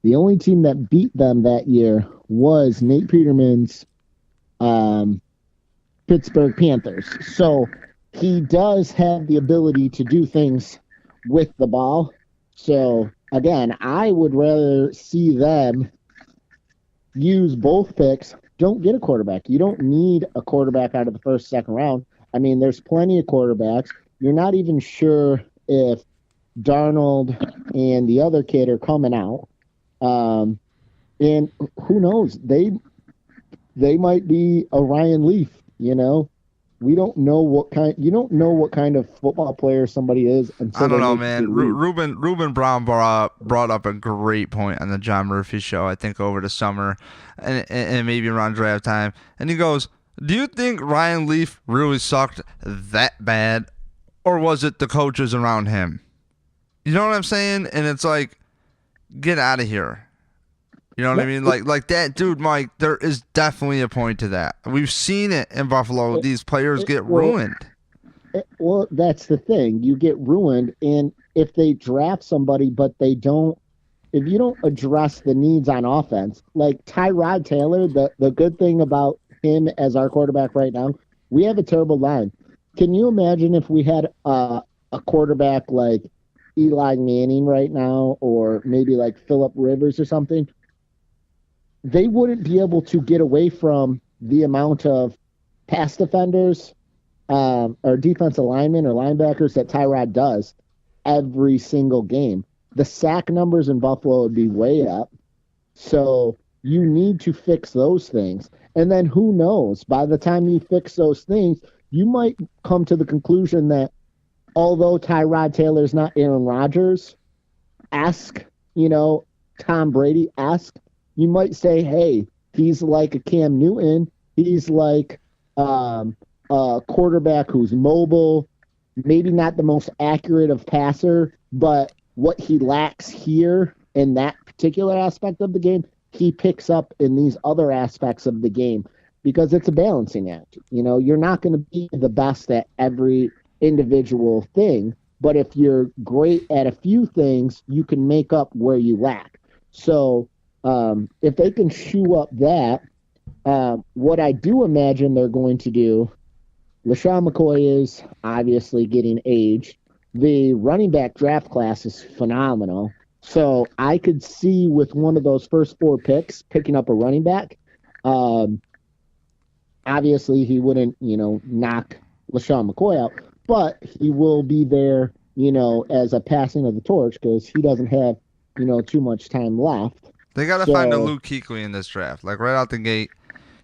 the only team that beat them that year was Nate Peterman's Pittsburgh Panthers. So he does have the ability to do things with the ball. So, again, I would rather see them use both picks. Don't get a quarterback. You don't need a quarterback out of the first, second round. I mean, there's plenty of quarterbacks. You're not even sure if Darnold and the other kid are coming out. And who knows? They might be a Ryan Leaf, you know? You don't know what kind of football player somebody is until I don't know, man. Ruben Brown brought up a great point on the John Murphy show, I think, over the summer and maybe around draft time. And he goes, do you think Ryan Leaf really sucked that bad, or was it the coaches around him? You know what I'm saying? And it's like, get out of here. You know what I mean? Like that dude, Mike, there is definitely a point to that. We've seen it in Buffalo. These players get ruined. Well, that's the thing. You get ruined, and if they draft somebody, but if you don't address the needs on offense, like Tyrod Taylor, the good thing about him as our quarterback right now, we have a terrible line. Can you imagine if we had a quarterback like Eli Manning right now, or maybe like Phillip Rivers or something? They wouldn't be able to get away from the amount of pass defenders or defensive linemen or linebackers that Tyrod does every single game. The sack numbers in Buffalo would be way up. So you need to fix those things. And then who knows, by the time you fix those things, you might come to the conclusion that although Tyrod Taylor is not Aaron Rodgers-esque, Tom Brady-esque, you might say, hey, he's like a Cam Newton. He's like a quarterback who's mobile, maybe not the most accurate of passer, but what he lacks here in that particular aspect of the game, he picks up in these other aspects of the game, because it's a balancing act. You're not going to be the best at every individual thing, but if you're great at a few things, you can make up where you lack. So if they can shoe up that, what I do imagine they're going to do, LaShawn McCoy is obviously getting aged. The running back draft class is phenomenal. So I could see with one of those first 4 picks picking up a running back. Obviously, he wouldn't, knock LaShawn McCoy out, but he will be there, as a passing of the torch, because he doesn't have, too much time left. They got to find a Luke Kuechly in this draft, like right out the gate.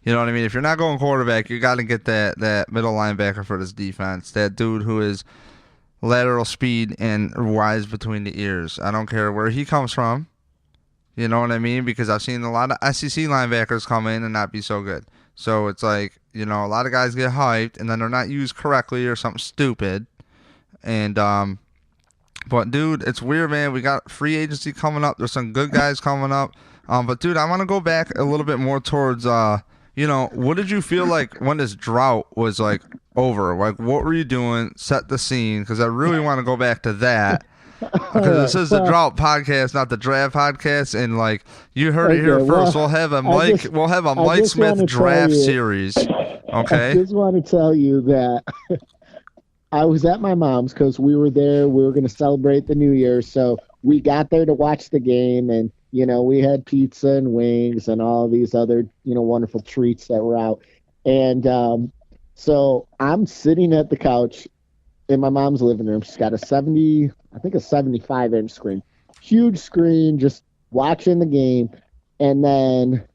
You know what I mean? If you're not going quarterback, you got to get that middle linebacker for this defense. That dude who is lateral speed and wise between the ears. I don't care where he comes from. You know what I mean? Because I've seen a lot of SEC linebackers come in and not be so good. So it's like, a lot of guys get hyped and then they're not used correctly or something stupid. And but dude, it's weird, man. We got free agency coming up. There's some good guys coming up. But dude, I want to go back a little bit more towards what did you feel like when this drought was like over? Like, what were you doing? Set the scene, because I really want to go back to that. Because this is the Drought podcast, not the Draft podcast, and like you heard it here first. We'll have a Mike Smith draft series. Okay. I just want to tell you that I was at my mom's because we were there. We were going to celebrate the New Year, so we got there to watch the game, and we had pizza and wings and all these other wonderful treats that were out. And so I'm sitting at the couch in my mom's living room. She's got a 75-inch screen, huge screen, just watching the game. And then,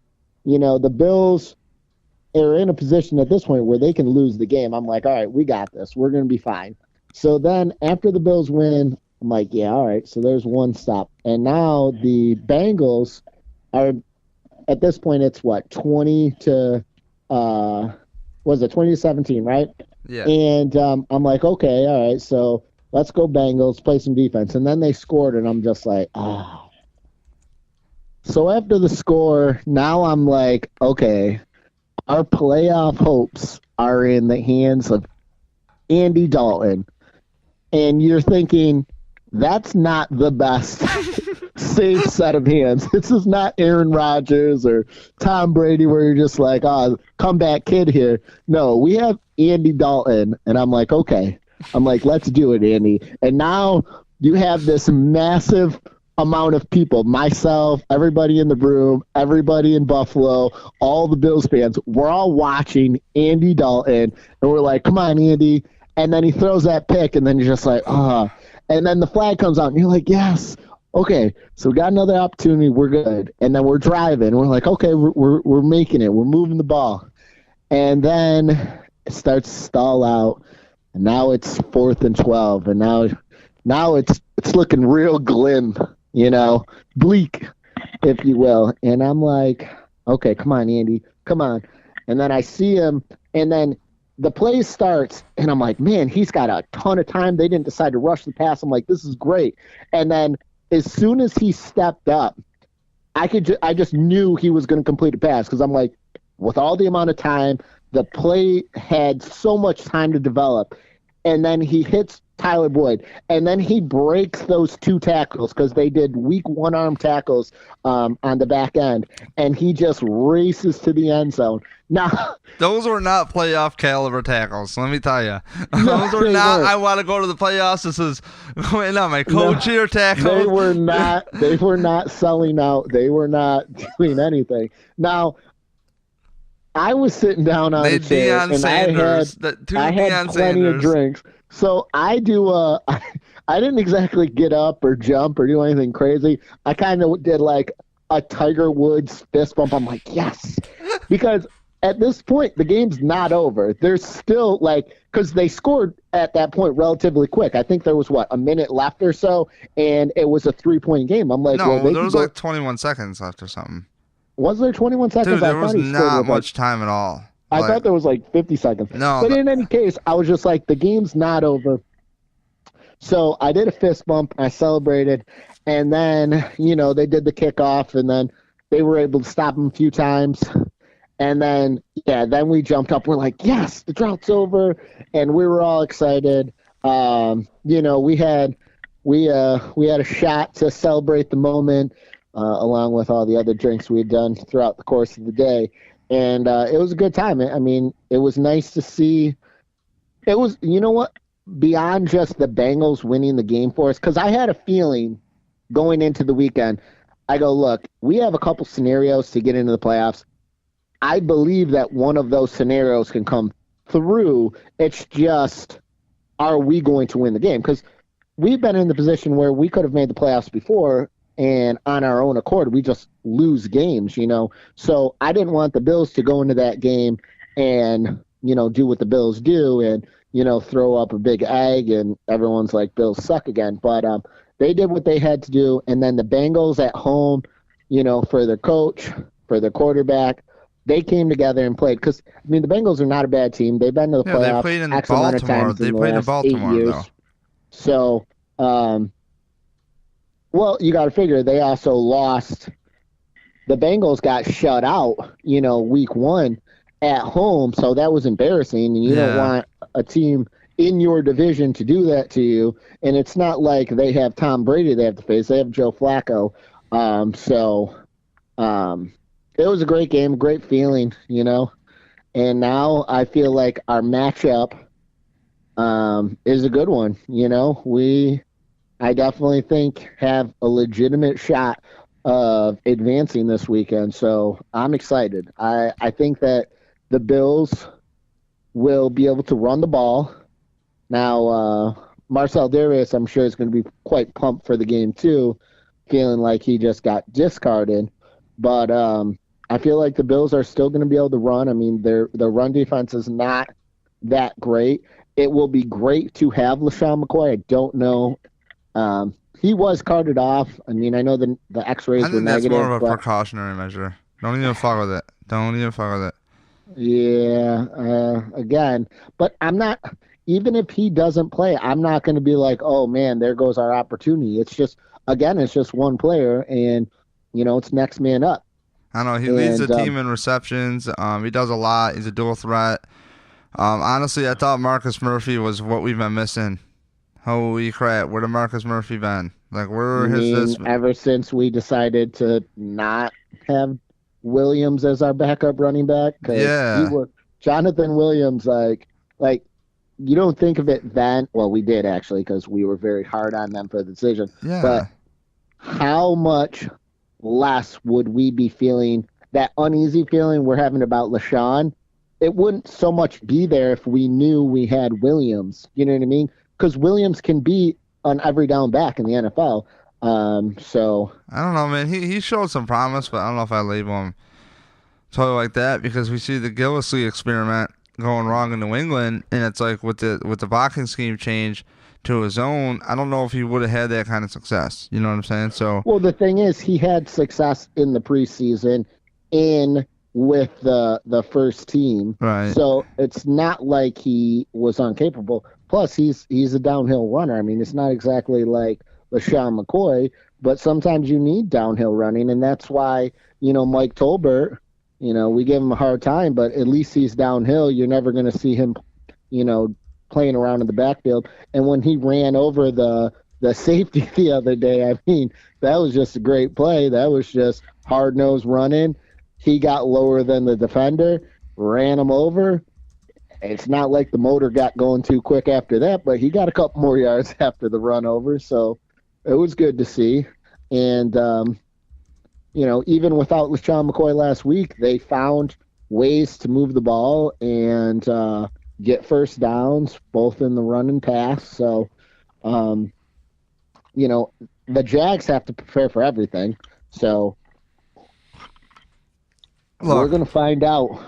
the Bills are in a position at this point where they can lose the game. I'm like, all right, we got this. We're going to be fine. So then after the Bills win, I'm like, yeah, all right. So there's one stop. And now the Bengals are, at this point, it's what, 20 to 17, right? Yeah. And I'm like, okay, all right, so let's go Bengals, play some defense. And then they scored, and I'm just like, ah. So after the score, now I'm like, okay, our playoff hopes are in the hands of Andy Dalton. And you're thinking, that's not the best safe set of hands. This is not Aaron Rodgers or Tom Brady where you're just like, oh, comeback kid here. No, we have Andy Dalton. And I'm like, okay. I'm like, let's do it, Andy. And now you have this massive amount of people, myself, everybody in the room, everybody in Buffalo, all the Bills fans. We're all watching Andy Dalton. And we're like, come on, Andy. And then he throws that pick, and then you're just like, ah. And then the flag comes out, and you're like, yes. Okay, so we got another opportunity. We're good. And then we're driving. We're like, okay, we're making it. We're moving the ball. And then it starts to stall out, and now it's 4th and 12, and now it's looking real glim, bleak, if you will. And I'm like, okay, come on, Andy, come on. And then I see him, and then the play starts, and I'm like, man, he's got a ton of time. They didn't decide to rush the pass. I'm like, this is great. And then as soon as he stepped up, I just knew he was going to complete a pass because I'm like, with all the amount of time, the play had so much time to develop. And then he hits Tyler Boyd, and then he breaks those 2 tackles because they did weak one-arm tackles on the back end, and he just races to the end zone. Now, those were not playoff caliber tackles. Let me tell you, those were not. Weren't. I want to go to the playoffs. This is going on my coach here tackles. They were not. They were not selling out. They were not doing anything. Now, I was sitting down on a chair, and I had plenty of drinks. So I didn't exactly get up or jump or do anything crazy. I kind of did like a Tiger Woods fist bump. I'm like, yes, because at this point the game's not over. There's still because they scored at that point relatively quick. I think there was a minute left or so, and it was a 3-point game. I'm like, no, there was 21 seconds left or something. Was there 21 seconds? Dude, there was not much time at all. I thought there was 50 seconds. No. But in any case, I was just like, the game's not over. So I did a fist bump. I celebrated. And then, they did the kickoff, and then they were able to stop him a few times. And then, then we jumped up. We're like, yes, the drought's over. And we were all excited. We had a shot to celebrate the moment. Along with all the other drinks we had done throughout the course of the day. And it was a good time. I mean, it was nice to see. It was, beyond just the Bengals winning the game for us, because I had a feeling going into the weekend, I go, look, we have a couple scenarios to get into the playoffs. I believe that one of those scenarios can come through. It's just, are we going to win the game? Because we've been in the position where we could have made the playoffs before, and on our own accord, we just lose games, So I didn't want the Bills to go into that game and, do what the Bills do and, throw up a big egg and everyone's like, Bills suck again. But they did what they had to do. And then the Bengals at home, for their coach, for their quarterback, they came together and played. Because, the Bengals are not a bad team. They've been to the playoffs. They played in Baltimore. They played in Baltimore, though. So, well, you got to figure they also lost. The Bengals got shut out, week 1 at home. So that was embarrassing. And you don't want a team in your division to do that to you. And it's not like they have Tom Brady they have to face. They have Joe Flacco. It was a great game, great feeling, And now I feel like our matchup is a good one. I definitely think have a legitimate shot of advancing this weekend. So I'm excited. I think that the Bills will be able to run the ball. Now, Marcel Darius, I'm sure, is going to be quite pumped for the game too, feeling like he just got discarded. But I feel like the Bills are still going to be able to run. I mean, their run defense is not that great. It will be great to have LaShawn McCoy. I don't know. He was carted off. I mean, I know the X-rays were negative. That's more of a precautionary measure. Don't even fuck with it. Yeah, again, but I'm not. Even if he doesn't play, I'm not going to be like, oh man, there goes our opportunity. It's just, again, it's just one player, and it's next man up. I know he leads the And team in receptions. He does a lot. He's a dual threat. Honestly, I thought Marcus Murphy was what we've been missing. Holy crap, where did Marcus Murphy been? Like, where has this? ever since we decided to not have Williams as our backup running back, because Yeah. Jonathan Williams, like you don't think of it then. Well, we did actually, because we were very hard on them for the decision. Yeah. But how much less would we be feeling that uneasy feeling we're having about LaShawn? It wouldn't so much be there if we knew we had Williams. You know what I mean? Because Williams can be an every down back in the NFL. So I don't know, man. He showed some promise, but I don't know if I label him totally like that, because we see the Gillislee experiment going wrong in New England, and it's like with the blocking scheme change to his own, I don't know if he would have had that kind of success. You know what I'm saying? So, well, the thing is, he had success in the preseason with the first team. right. So it's not like he was incapable. Plus, he's a downhill runner. I mean, it's not exactly like LaShawn McCoy, but sometimes you need downhill running, and that's why Mike Tolbert. We give him a hard time, but at least he's downhill. You're never going to see him, playing around in the backfield. And when he ran over the safety the other day, I mean, that was just a great play. That was just hard-nosed running. He got lower than the defender, ran him over. It's not like the motor got going too quick after that, but he got a couple more yards after the run over. So it was good to see. And, even without LaShawn McCoy last week, they found ways to move the ball and get first downs, both in the run and pass. So, the Jags have to prepare for everything. So we're going to find out.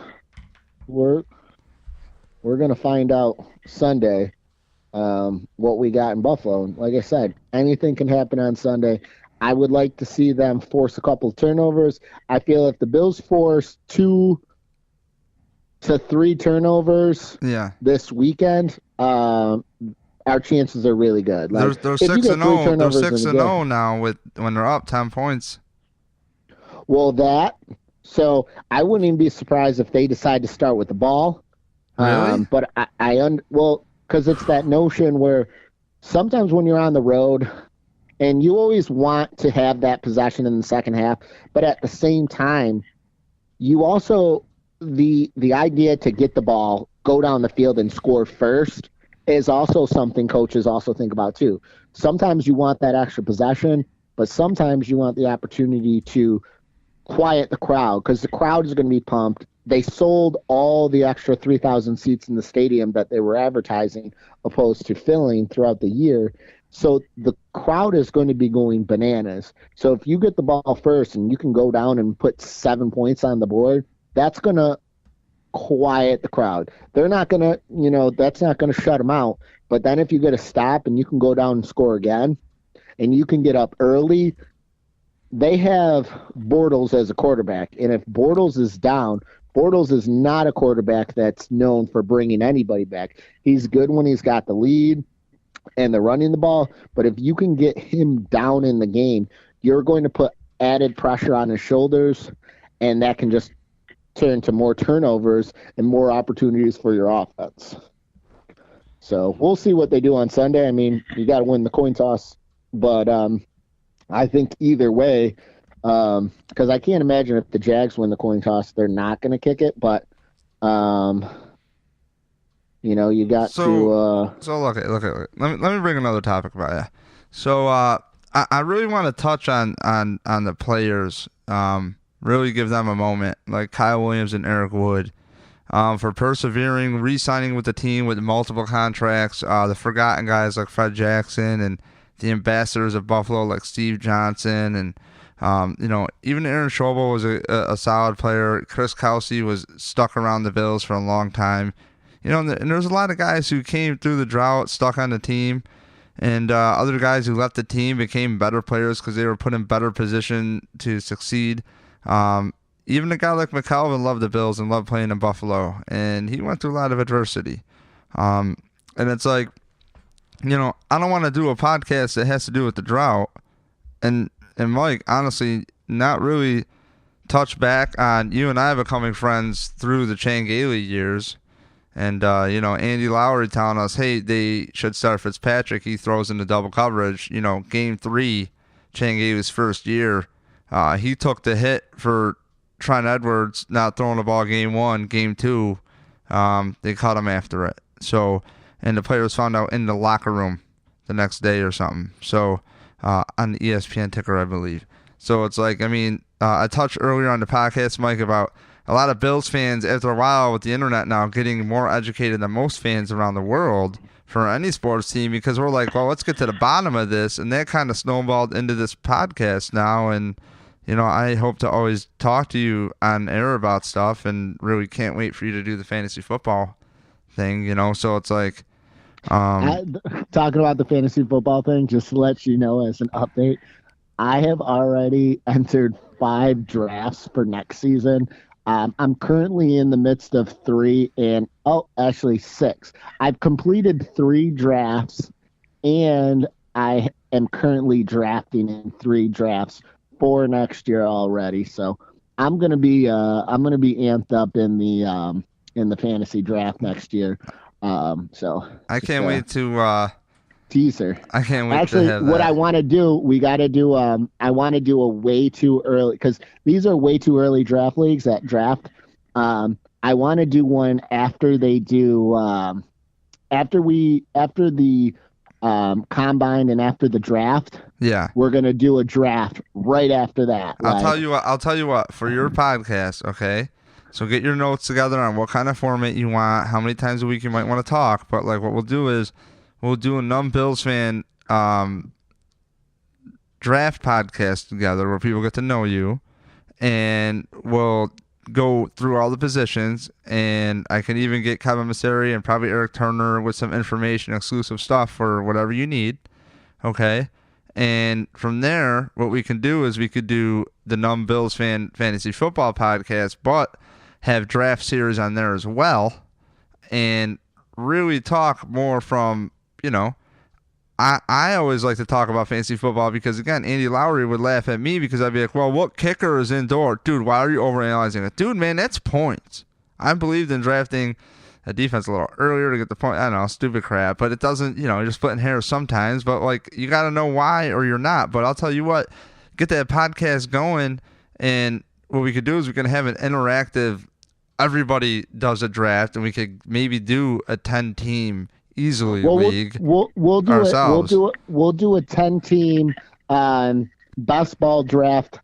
We're going to find out Sunday what we got in Buffalo. And like I said, anything can happen on Sunday. I would like to see them force a couple of turnovers. I feel if the Bills force 2 to 3 turnovers this weekend, our chances are really good. Like, they're 6-0. They're 6-0 now when they're up 10 points. Well, so I wouldn't even be surprised if they decide to start with the ball. Really? But because it's that notion where sometimes when you're on the road, and you always want to have that possession in the second half, but at the same time, you also the idea to get the ball, go down the field, and score first is also something coaches also think about too. Sometimes you want that extra possession, but sometimes you want the opportunity to quiet the crowd, because the crowd is going to be pumped. They sold all the extra 3,000 seats in the stadium that they were advertising opposed to filling throughout the year. So the crowd is going to be going bananas. So if you get the ball first and you can go down and put 7 points on the board, that's going to quiet the crowd. They're not going to, that's not going to shut them out. But then if you get a stop and you can go down and score again, and you can get up early, they have Bortles as a quarterback. And if Bortles is down, Bortles is not a quarterback that's known for bringing anybody back. He's good when he's got the lead and they're running the ball, but if you can get him down in the game, you're going to put added pressure on his shoulders, and that can just turn to more turnovers and more opportunities for your offense. So we'll see what they do on Sunday. I mean, you got to win the coin toss, but I think either way, because I can't imagine if the Jags win the coin toss, they're not going to kick it, but you got to. So look. Let me bring another topic about you. So I really want to touch on the players. Really give them a moment, like Kyle Williams and Eric Wood, for persevering, re-signing with the team with multiple contracts. The forgotten guys like Fred Jackson and the ambassadors of Buffalo like Steve Johnson, and even Aaron Schobel was a solid player. Chris Kelsey was stuck around the Bills for a long time. And there's a lot of guys who came through the drought, stuck on the team, and other guys who left the team became better players because they were put in better position to succeed. even a guy like McCalvin loved the Bills and loved playing in Buffalo, and he went through a lot of adversity. And it's like, you know, I don't want to do a podcast that has to do with the drought. And Mike, honestly, not really touch back on you and I becoming friends through the Chan Gailey years. And, you know, Andy Lowry telling us, hey, they should start Fitzpatrick. He throws into double coverage. You know, game 3, Chan Gailey's first year, he took the hit for Trent Edwards not throwing the ball game 1. Game 2, they cut him after it. So, and the players found out in the locker room the next day or something. So, on the ESPN ticker, I believe. So it's like, I mean, I touched earlier on the podcast, Mike, about a lot of Bills fans, after a while with the internet now, getting more educated than most fans around the world for any sports team, because we're like, well, let's get to the bottom of this. And that kind of snowballed into this podcast now. And, you know, I hope to always talk to you on air about stuff, and really can't wait for you to do the fantasy football thing, you know. So it's like, talking about the fantasy football thing, just to let you know as an update, I have already entered 5 drafts for next season. I'm currently in the midst of 3 and actually 6. I've completed 3 drafts, and I am currently drafting in 3 drafts for next year already. So I'm gonna be amped up in the fantasy draft next year. So I can't wait to teaser. I can't wait Actually, to have that. what I want to do, we got to do. I want to do a way too early, because these are way too early draft leagues that draft. I want to do one after they do, after the combine and after the draft. Yeah, we're gonna do a draft right after that. I'll tell you what. For your podcast, okay. So get your notes together on what kind of format you want, how many times a week you might want to talk. But like, what we'll do is we'll do a Numb Bills fan draft podcast together where people get to know you, and we'll go through all the positions, and I can even get Kevin Massare and probably Eric Turner with some information, exclusive stuff for whatever you need, okay? And from there, what we can do is we could do the Numb Bills fan fantasy football podcast, but have draft series on there as well, and really talk more from, you know, I always like to talk about fantasy football because, again, Andy Lowry would laugh at me because I'd be like, well, what kicker is indoor? Dude, why are you overanalyzing it? Dude, man, that's points. I believed in drafting a defense a little earlier to get the point. I don't know, stupid crap, but it doesn't, you know, you're splitting hairs sometimes, but, like, you got to know why or you're not. But I'll tell you what, get that podcast going, and what we could do is we can have an interactive, everybody does a draft, and we could maybe do a 10-team easily league. We'll do ourselves. We'll do a 10-team best ball draft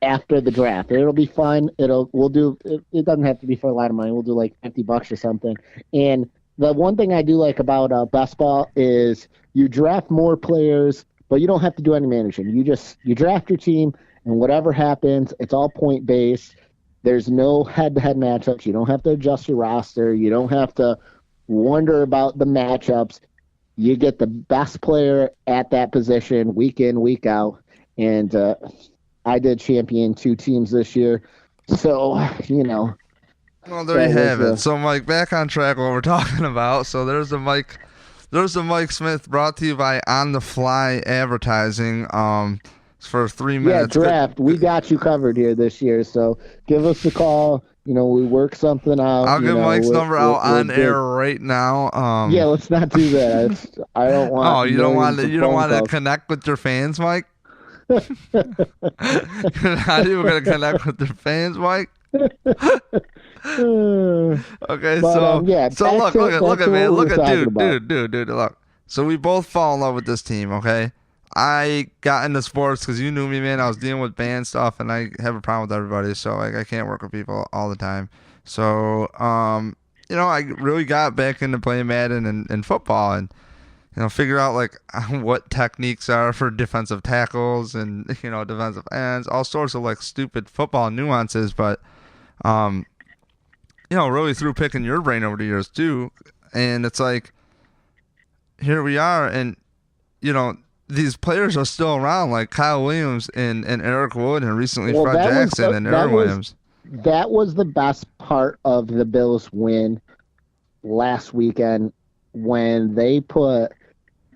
after the draft. It'll be fun. It doesn't have to be for a lot of money. We'll do like $50 or something. And the one thing I do like about best ball is you draft more players, but you don't have to do any managing. You draft your team, and whatever happens, it's all point based. There's no head-to-head matchups. You don't have to adjust your roster. You don't have to wonder about the matchups. You get the best player at that position week in, week out. And I did champion 2 teams this year. So, you know. Well, there you have it. So, Mike, back on track what we're talking about. So there's the Mike Smith brought to you by On the Fly Advertising. For 3 minutes. Yeah, draft. We got you covered here this year. So give us a call. You know, we work something out. I'll give Mike's number out on air right now. Yeah, let's not do that. I don't want. Oh, you don't want to connect with your fans, Mike? You're not even going to connect with your fans, Mike? Okay, but, yeah. So look at man, look at dude, look. So we both fall in love with this team, okay? I got into sports because you knew me, man. I was dealing with band stuff, and I have a problem with everybody, so like I can't work with people all the time. So, you know, I really got back into playing Madden and football, and you know, figure out like what techniques are for defensive tackles and, you know, defensive ends, all sorts of like stupid football nuances. But, you know, really through picking your brain over the years too, and it's like here we are, and you know, these players are still around, like Kyle Williams and Eric Wood, and recently Fred Jackson and Aaron Williams. that was the best part of the Bills' win last weekend when they put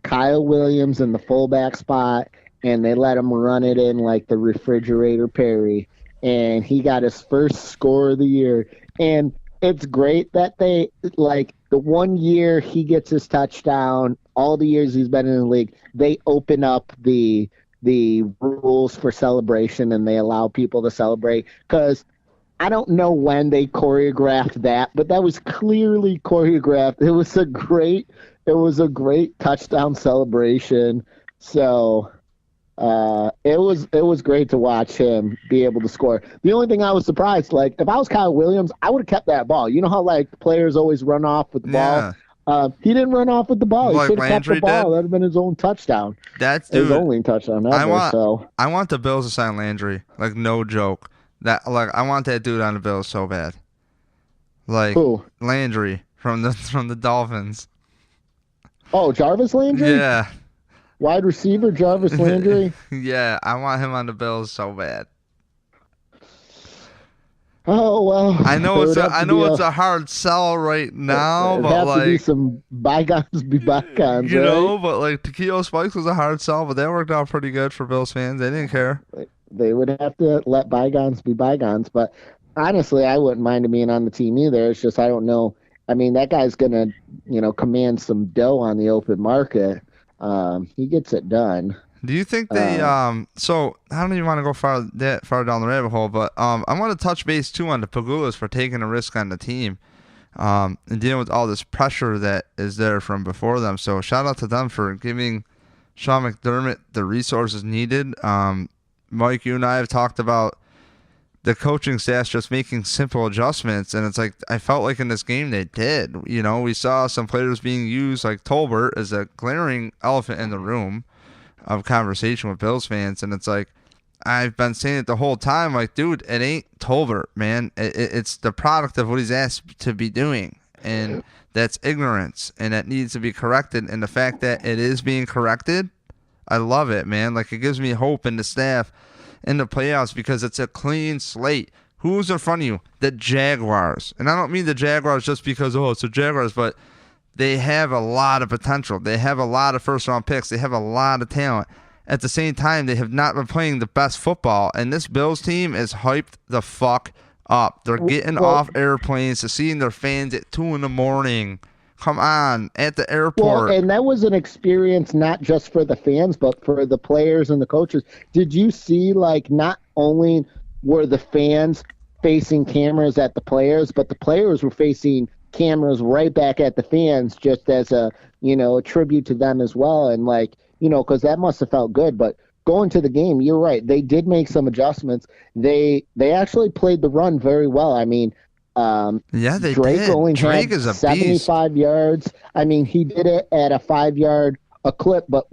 Kyle Williams in the fullback spot and they let him run it in like the refrigerator Perry, and he got his first score of the year. And it's great that they, like, the 1 year he gets his touchdown, all the years he's been in the league, they open up the rules for celebration and they allow people to celebrate, because I don't know when they choreographed that, but that was clearly choreographed. It was a great touchdown celebration. So it was great to watch him be able to score. The only thing I was surprised, like, if I was Kyle Williams, I would have kept that ball. You know how, like, players always run off with the ball? He didn't run off with the ball. Like he should have kept the ball. That would have been his own touchdown. That's his only touchdown ever. I want the Bills to sign Landry. Like, no joke. I want that dude on the Bills so bad. Like, who? Landry from the Dolphins. Oh, Jarvis Landry? Yeah. Wide receiver Jarvis Landry? Yeah, I want him on the Bills so bad. Oh, well. I know it's a hard sell right now, but have like, to be some bygones be bygones, you right? know, but like Takeo Spikes was a hard sell, but that worked out pretty good for Bills fans. They didn't care. They would have to let bygones be bygones, but honestly, I wouldn't mind him being on the team either. It's just I don't know. I mean, that guy's gonna, command some dough on the open market. He gets it done. Do you think they so I don't even want to go far down the rabbit hole, but I want to touch base too on the Pagulas for taking a risk on the team and dealing with all this pressure that is there from before them. So shout out to them for giving Sean McDermott the resources needed. Mike, you and I have talked about the coaching staff just making simple adjustments, and it's like I felt like in this game they did. We saw some players being used, like Tolbert, as a glaring elephant in the room of conversation with Bills fans, and it's like I've been saying it the whole time, like, dude, it ain't Tolbert, man. It's the product of what he's asked to be doing, and that's ignorance, and that needs to be corrected. And the fact that it is being corrected, I love it, man. Like, it gives me hope in the staff in the playoffs because it's a clean slate. Who's in front of you? The Jaguars. And I don't mean the Jaguars just because, it's the Jaguars, but they have a lot of potential. They have a lot of first-round picks. They have a lot of talent. At the same time, they have not been playing the best football, and this Bills team is hyped the fuck up. They're getting off airplanes to seeing their fans at 2 a.m. Come on, at the airport. Well, and that was an experience not just for the fans, but for the players and the coaches. Did you see, like, not only were the fans facing cameras at the players, but the players were facing cameras right back at the fans, just as a tribute to them as well. And, like, because that must have felt good. But going to the game, you're right. They did make some adjustments. They actually played the run very well. I mean, they Drake did. only Drake had is a 75 yards. I mean, he did it at a 5-yard a clip, but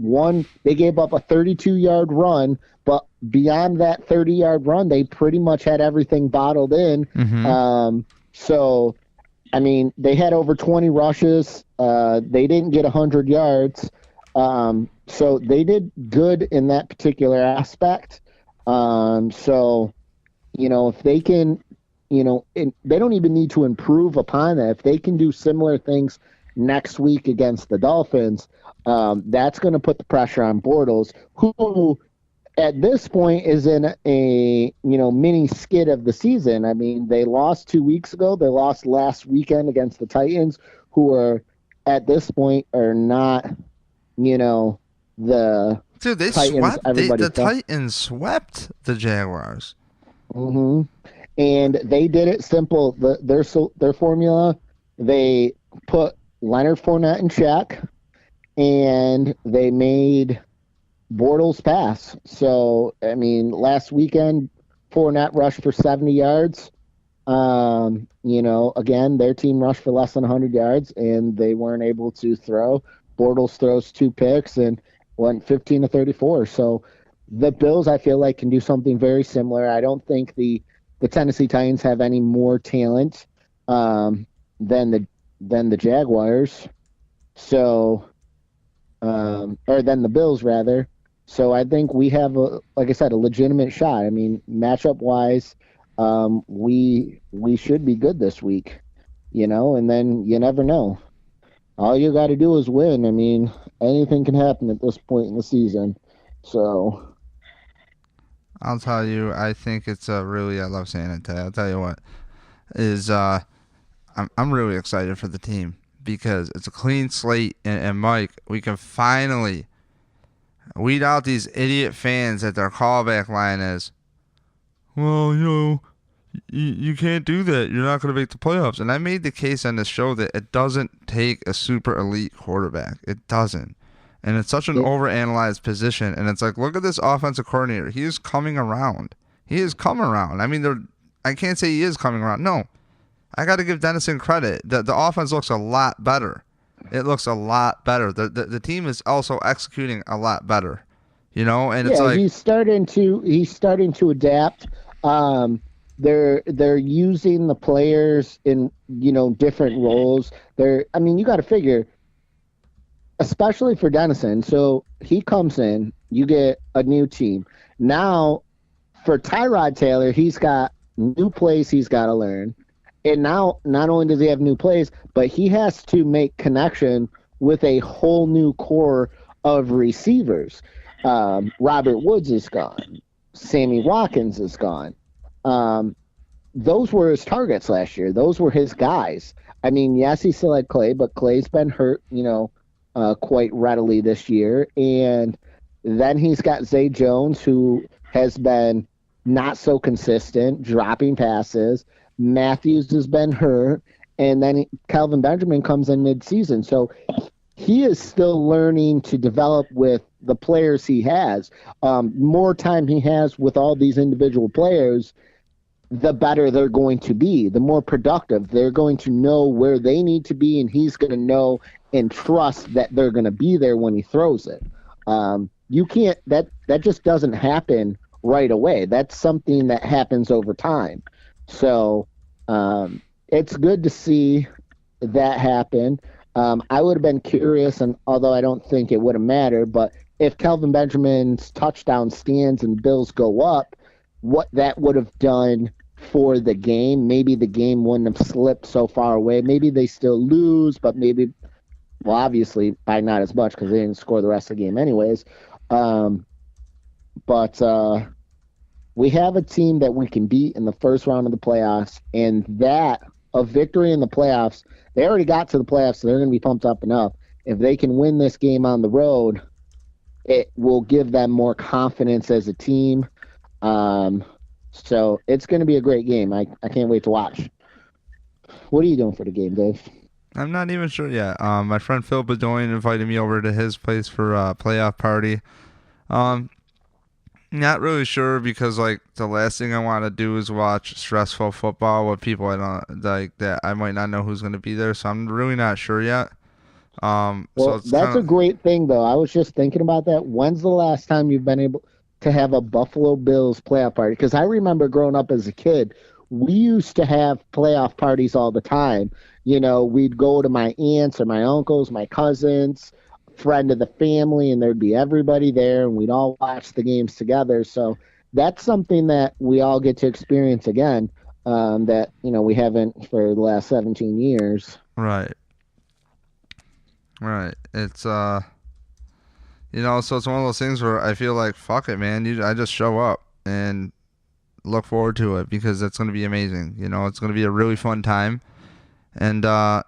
they gave up a 32-yard run. But beyond that 30-yard run, they pretty much had everything bottled in. Mm-hmm. So, I mean, they had over 20 rushes. They didn't get 100 yards. So they did good in that particular aspect. So, if they can, they don't even need to improve upon that. If they can do similar things next week against the Dolphins, that's going to put the pressure on Bortles, who at this point is in a, mini skid of the season. I mean, they lost 2 weeks ago. They lost last weekend against the Titans, who are at this point are not, the Dude, they Titans. swept. The Titans swept the Jaguars. Mm-hmm. And they did it simple. Their formula, they put Leonard Fournette in check, and they made Bortles pass. So, I mean, last weekend, Fournette rushed for 70 yards. Again, their team rushed for less than 100 yards, and they weren't able to throw. Bortles throws 2 picks and went 15 to 34. So the Bills, I feel like, can do something very similar. I don't think the Tennessee Titans have any more talent than the Jaguars. So, or than the Bills rather. So I think we have like I said, a legitimate shot. I mean, matchup wise, we should be good this week, and then you never know. All you got to do is win. I mean, anything can happen at this point in the season. So I'll tell you, I think it's really, I love saying it today. I'll tell you what is, I'm really excited for the team because it's a clean slate, and Mike, we can finally weed out these idiot fans that their callback line is, well, you can't do that. You're not going to make the playoffs. And I made the case on this show that it doesn't take a super elite quarterback. It doesn't. And it's such an overanalyzed position. And it's like, look at this offensive coordinator. He is coming around. He is coming around. I mean, I can't say he is coming around. No. I got to give Dennison credit. The offense looks a lot better. It looks a lot better. The team is also executing a lot better. And it's like he's starting to adapt. They're using the players in different roles. You got to figure, especially for Dennison. So he comes in, you get a new team. Now for Tyrod Taylor, he's got new plays he's got to learn. And now not only does he have new plays, but he has to make connection with a whole new core of receivers. Robert Woods is gone. Sammy Watkins is gone. Those were his targets last year. Those were his guys. I mean, yes, he still had Clay, but Clay's been hurt, quite readily this year. And then he's got Zay Jones, who has been not so consistent, dropping passes. Matthews has been hurt. And then Kelvin Benjamin comes in midseason. So he is still learning to develop with the players he has. More time he has with all these individual players, the better they're going to be, the more productive. They're going to know where they need to be, and he's going to know and trust that they're going to be there when he throws it. You can't, that just doesn't happen right away. That's something that happens over time. So it's good to see that happen. I would have been curious, and although I don't think it would have mattered, but if Kelvin Benjamin's touchdown stands and Bills go up, what that would have done for the game. Maybe the game wouldn't have slipped so far away. Maybe they still lose, but maybe, well, obviously by not as much because they didn't score the rest of the game anyways. But we have a team that we can beat in the first round of the playoffs, and that a victory in the playoffs, they already got to the playoffs, so they're going to be pumped up enough. If they can win this game on the road, it will give them more confidence as a team. So it's going to be a great game. I can't wait to watch. What are you doing for the game, Dave? I'm not even sure yet. My friend Phil Bedoin invited me over to his place for a playoff party. Not really sure because like the last thing I want to do is watch stressful football with people I don't like that I might not know who's going to be there. So I'm really not sure yet. Well, so that's a great thing though. I was just thinking about that. When's the last time you've been able to have a Buffalo Bills playoff party? Because I remember growing up as a kid, we used to have playoff parties all the time. We'd go to my aunts or my uncles, my cousins, friend of the family, and there'd be everybody there, and we'd all watch the games together. So that's something that we all get to experience again, that we haven't for the last 17 years. Right. It's so it's one of those things where I feel like fuck it, man. I just show up and look forward to it because it's going to be amazing. It's going to be a really fun time, and I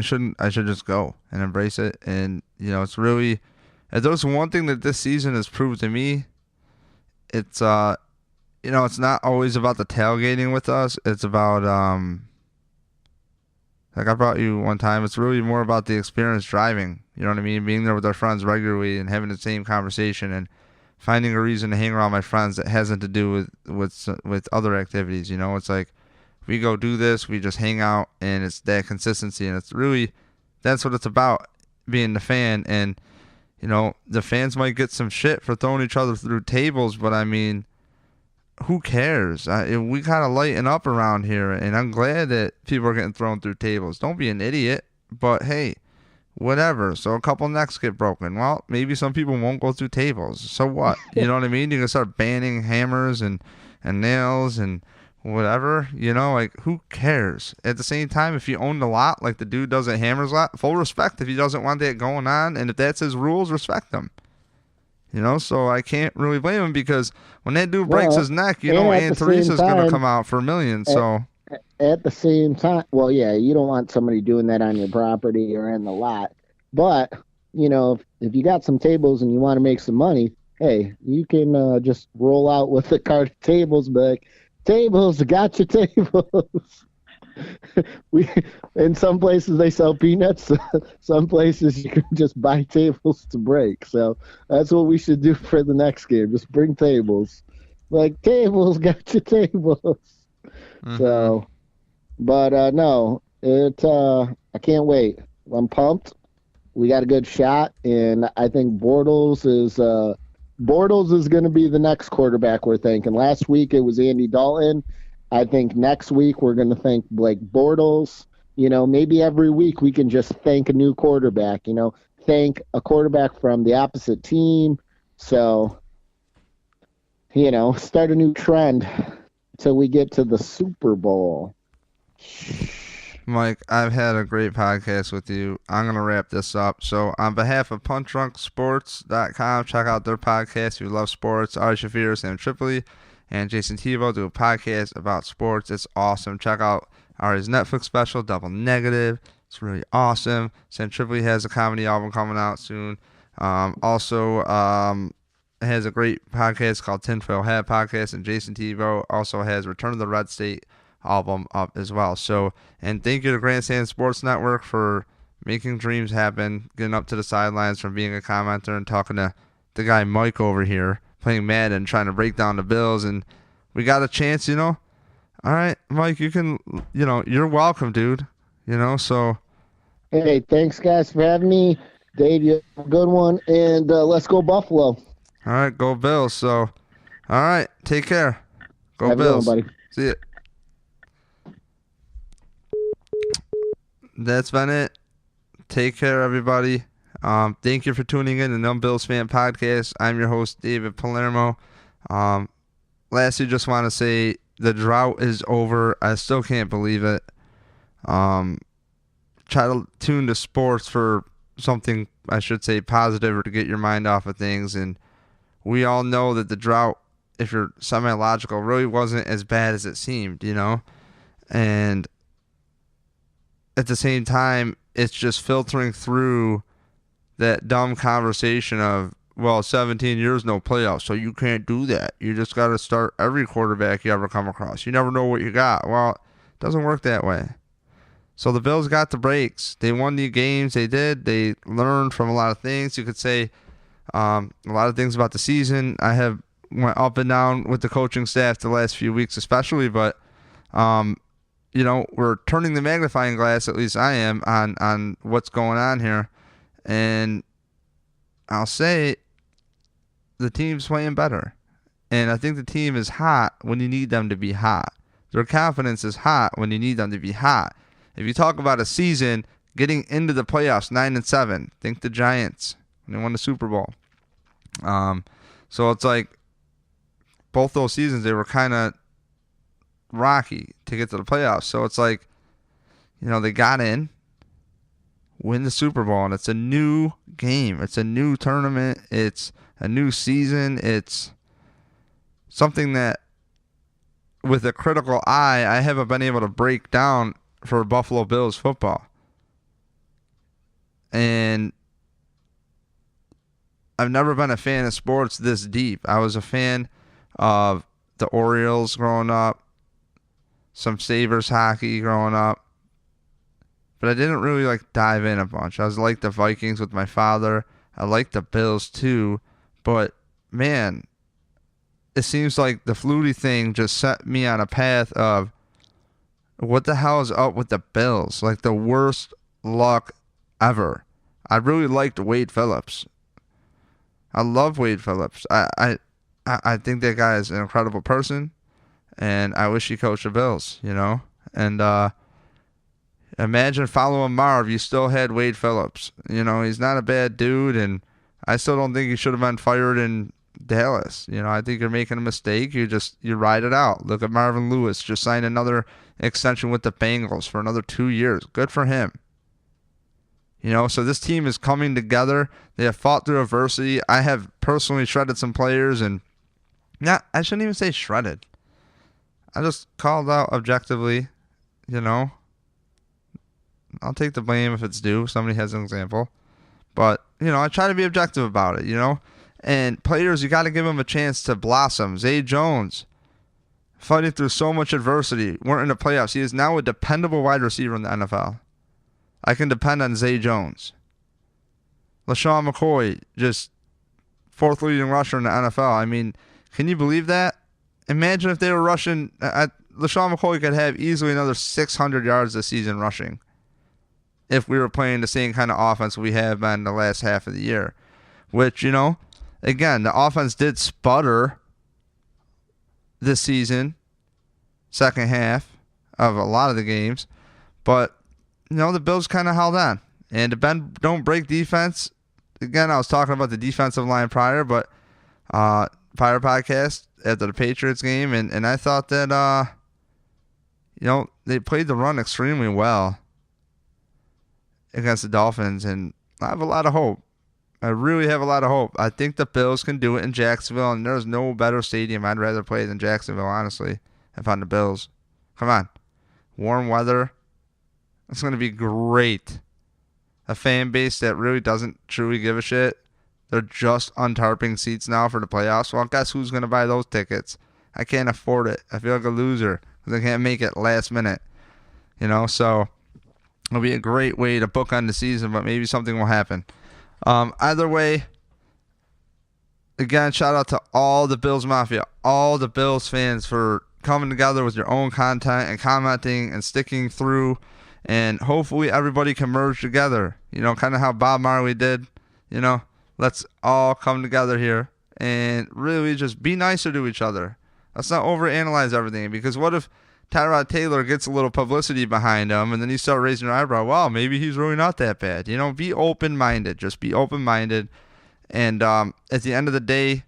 should just go and embrace it. And it's really, if there's one thing that this season has proved to me, it's it's not always about the tailgating with us. It's about like I brought you one time. It's really more about the experience driving. You know what I mean? Being there with our friends regularly and having the same conversation and finding a reason to hang around my friends that hasn't to do with other activities. It's like we go do this, we just hang out, and it's that consistency, and it's really that's what it's about, being the fan. And the fans might get some shit for throwing each other through tables, but I mean, who cares? We kind of lighten up around here, and I'm glad that people are getting thrown through tables. Don't be an idiot, but hey, whatever. So a couple necks get broken. Well, maybe some people won't go through tables. So what? You know what I mean? You can start banning hammers and nails and whatever, like who cares? At the same time, if you own the lot, like the dude does at Hammers lot, full respect if he doesn't want that going on, and if that's his rules, respect him. So I can't really blame him because when that dude breaks his neck, Aunt Teresa's going to come out for millions. So at the same time, well, yeah, you don't want somebody doing that on your property or in the lot. But, if you got some tables and you want to make some money, hey, you can just roll out with the cart of tables, but tables, got your tables. In some places they sell peanuts. Some places you can just buy tables to break. So that's what we should do for the next game. Just bring tables. Like, tables, got your tables. Mm-hmm. So, but no, I can't wait. I'm pumped. We got a good shot, and I think Bortles is going to be the next quarterback we're thinking. Last week it was Andy Dalton. I think next week we're going to think Blake Bortles. Maybe every week we can just thank a new quarterback, thank a quarterback from the opposite team. So, start a new trend until we get to the Super Bowl. Mike, I've had a great podcast with you. I'm going to wrap this up. So, on behalf of punchdrunksports.com, check out their podcast if you love sports. Ari Shafir, Sam Tripoli, and Jason Tebow do a podcast about sports. It's awesome. Check out Ari's Netflix special, Double Negative. It's really awesome. Sam Tripoli has a comedy album coming out soon. Also has a great podcast called Tinfoil Hat Podcast, and Jason Tebow also has Return of the Red State album up as well. So, and thank you to Grandstand Sports Network for making dreams happen, getting up to the sidelines from being a commenter and talking to the guy Mike over here playing Madden, trying to break down the Bills, and we got a chance, All right, Mike, you can, you're welcome, dude. So. Hey, thanks, guys, for having me. Dave, you have a good one, and let's go Buffalo. All right, go Bills. So, all right, take care. Go have Bills. A good one, buddy. See ya. That's been it. Take care, everybody. Thank you for tuning in to Numb Bills Fan Podcast. I'm your host, David Palermo. Lastly, just want to say the drought is over. I still can't believe it. Try to tune to sports for something, I should say, positive or to get your mind off of things. And we all know that the drought, if you're semi-logical, really wasn't as bad as it seemed, And at the same time, it's just filtering through that dumb conversation of, 17 years, no playoffs, so you can't do that. You just got to start every quarterback you ever come across. You never know what you got. Well, it doesn't work that way. So the Bills got the breaks. They won the games. They did. They learned from a lot of things. You could say a lot of things about the season. I have went up and down with the coaching staff the last few weeks especially, but we're turning the magnifying glass, at least I am, on what's going on here. And I'll say the team's playing better. And I think the team is hot when you need them to be hot. Their confidence is hot when you need them to be hot. If you talk about a season getting into the playoffs, 9-7, think the Giants when they won the Super Bowl. So it's like both those seasons, they were kind of rocky to get to the playoffs. So it's like, they got in, win the Super Bowl, and it's a new game. It's a new tournament. It's a new season. It's something that, with a critical eye, I haven't been able to break down for Buffalo Bills football. And I've never been a fan of sports this deep. I was a fan of the Orioles growing up, some Sabres hockey growing up, but I didn't really dive in a bunch. I was like the Vikings with my father. I like the Bills too, but man, it seems like the Flutie thing just set me on a path of what the hell is up with the Bills? Like the worst luck ever. I really liked Wade Phillips. I love Wade Phillips. I think that guy is an incredible person, and I wish he coached the Bills, And imagine following Marv, you still had Wade Phillips. He's not a bad dude, and I still don't think he should have been fired in Dallas. I think you're making a mistake. You ride it out. Look at Marvin Lewis. Just signed another extension with the Bengals for another 2 years. Good for him. So this team is coming together. They have fought through adversity. I have personally shredded some players, and I shouldn't even say shredded. I just called out objectively, I'll take the blame if it's due. Somebody has an example. But, I try to be objective about it, And players, you got to give them a chance to blossom. Zay Jones, fighting through so much adversity, weren't in the playoffs. He is now a dependable wide receiver in the NFL. I can depend on Zay Jones. LaShawn McCoy, just fourth leading rusher in the NFL. I mean, can you believe that? Imagine if they were rushing. LaShawn McCoy could have easily another 600 yards this season rushing if we were playing the same kind of offense we have been the last half of the year. Which, again, the offense did sputter this season, second half of a lot of the games. But, the Bills kind of held on. And the bend don't break defense, again, I was talking about the defensive line prior podcast after the Patriots game, and I thought that, they played the run extremely well against the Dolphins, and I have a lot of hope. I really have a lot of hope. I think the Bills can do it in Jacksonville, and there's no better stadium I'd rather play than Jacksonville, honestly, if I'm the Bills. Come on. Warm weather. It's going to be great. A fan base that really doesn't truly give a shit. They're just untarping seats now for the playoffs. Well, guess who's going to buy those tickets? I can't afford it. I feel like a loser because I can't make it last minute. So it'll be a great way to bookend the season, but maybe something will happen. Either way, again, shout out to all the Bills Mafia, all the Bills fans for coming together with your own content and commenting and sticking through. And hopefully everybody can merge together. Kind of how Bob Marley did. Let's all come together here and really just be nicer to each other. Let's not overanalyze everything. Because what if Tyrod Taylor gets a little publicity behind him and then you start raising your eyebrow? Well, maybe he's really not that bad. Be open-minded. Just be open-minded. And at the end of the day,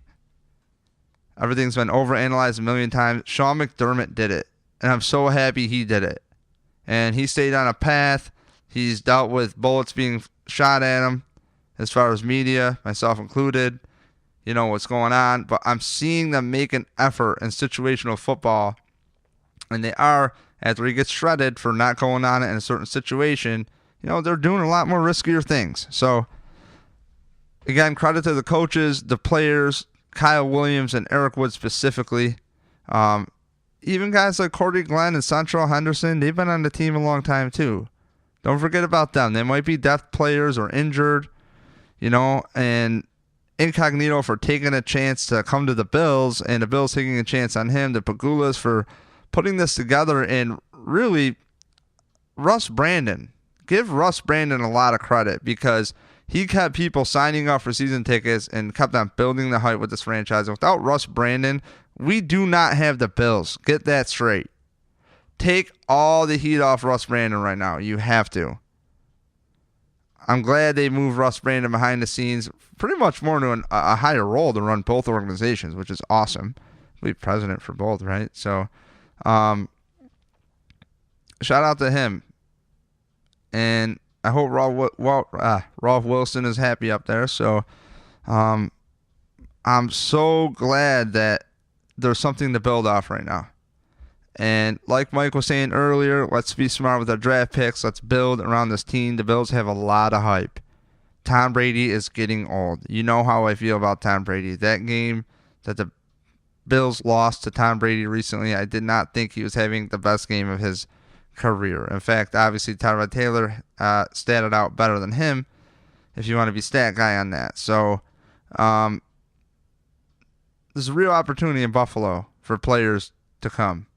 everything's been overanalyzed a million times. Sean McDermott did it. And I'm so happy he did it. And he stayed on a path. He's dealt with bullets being shot at him as far as media, myself included. What's going on. But I'm seeing them make an effort in situational football. And they are, after he gets shredded for not going on it in a certain situation, they're doing a lot more riskier things. So, again, credit to the coaches, the players, Kyle Williams and Eric Wood specifically. Even guys like Cordy Glenn and Santrell Henderson, they've been on the team a long time too. Don't forget about them. They might be depth players or injured, and Incognito for taking a chance to come to the Bills, and the Bills taking a chance on him. The Pagulas for putting this together, and really, Russ Brandon. Give Russ Brandon a lot of credit because he kept people signing up for season tickets and kept on building the hype with this franchise. And without Russ Brandon, we do not have the Bills. Get that straight. Take all the heat off Russ Brandon right now. You have to. I'm glad they moved Russ Brandon behind the scenes, pretty much more to a higher role to run both organizations, which is awesome. Be president for both, right? So, shout out to him. And I hope Rolf Wilson is happy up there. So, I'm so glad that there's something to build off right now. And like Mike was saying earlier, let's be smart with our draft picks. Let's build around this team. The Bills have a lot of hype. Tom Brady is getting old. You know how I feel about Tom Brady. That game that the Bills lost to Tom Brady recently, I did not think he was having the best game of his career. In fact, obviously, Tyrod Taylor statted out better than him, if you want to be stat guy on that. So, there's a real opportunity in Buffalo for players to come.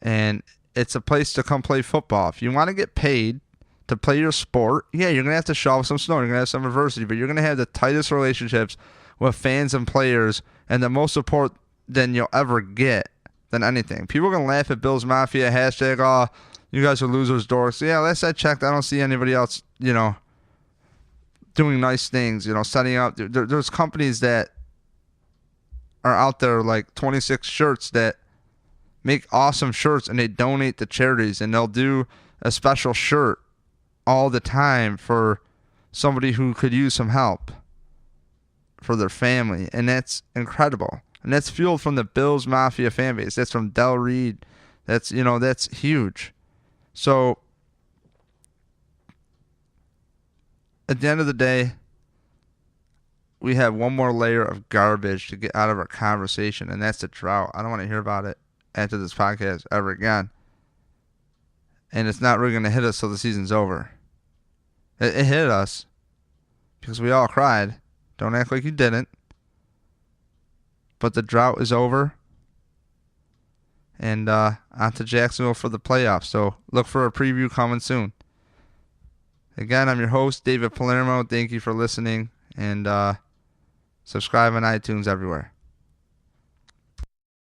And it's a place to come play football. If you want to get paid to play your sport, yeah, you're going to have to shovel some snow. You're going to have some adversity. But you're going to have the tightest relationships with fans and players and the most support than you'll ever get than anything. People are going to laugh at Bills Mafia, hashtag, oh, you guys are losers, dorks. Yeah, last I checked, I don't see anybody else, doing nice things, setting up. There's companies that are out there, like 26 shirts that make awesome shirts, and they donate to charities, and they'll do a special shirt all the time for somebody who could use some help for their family, and that's incredible. And that's fueled from the Bills Mafia fan base. That's from Del Reed. That's huge. So at the end of the day, we have one more layer of garbage to get out of our conversation, and that's the drought. I don't want to hear about it after this podcast ever again. And it's not really going to hit us till the season's over. It hit us because we all cried. Don't act like you didn't. But the drought is over. And on to Jacksonville for the playoffs. So look for a preview coming soon. Again, I'm your host, David Palermo. Thank you for listening. And subscribe on iTunes everywhere.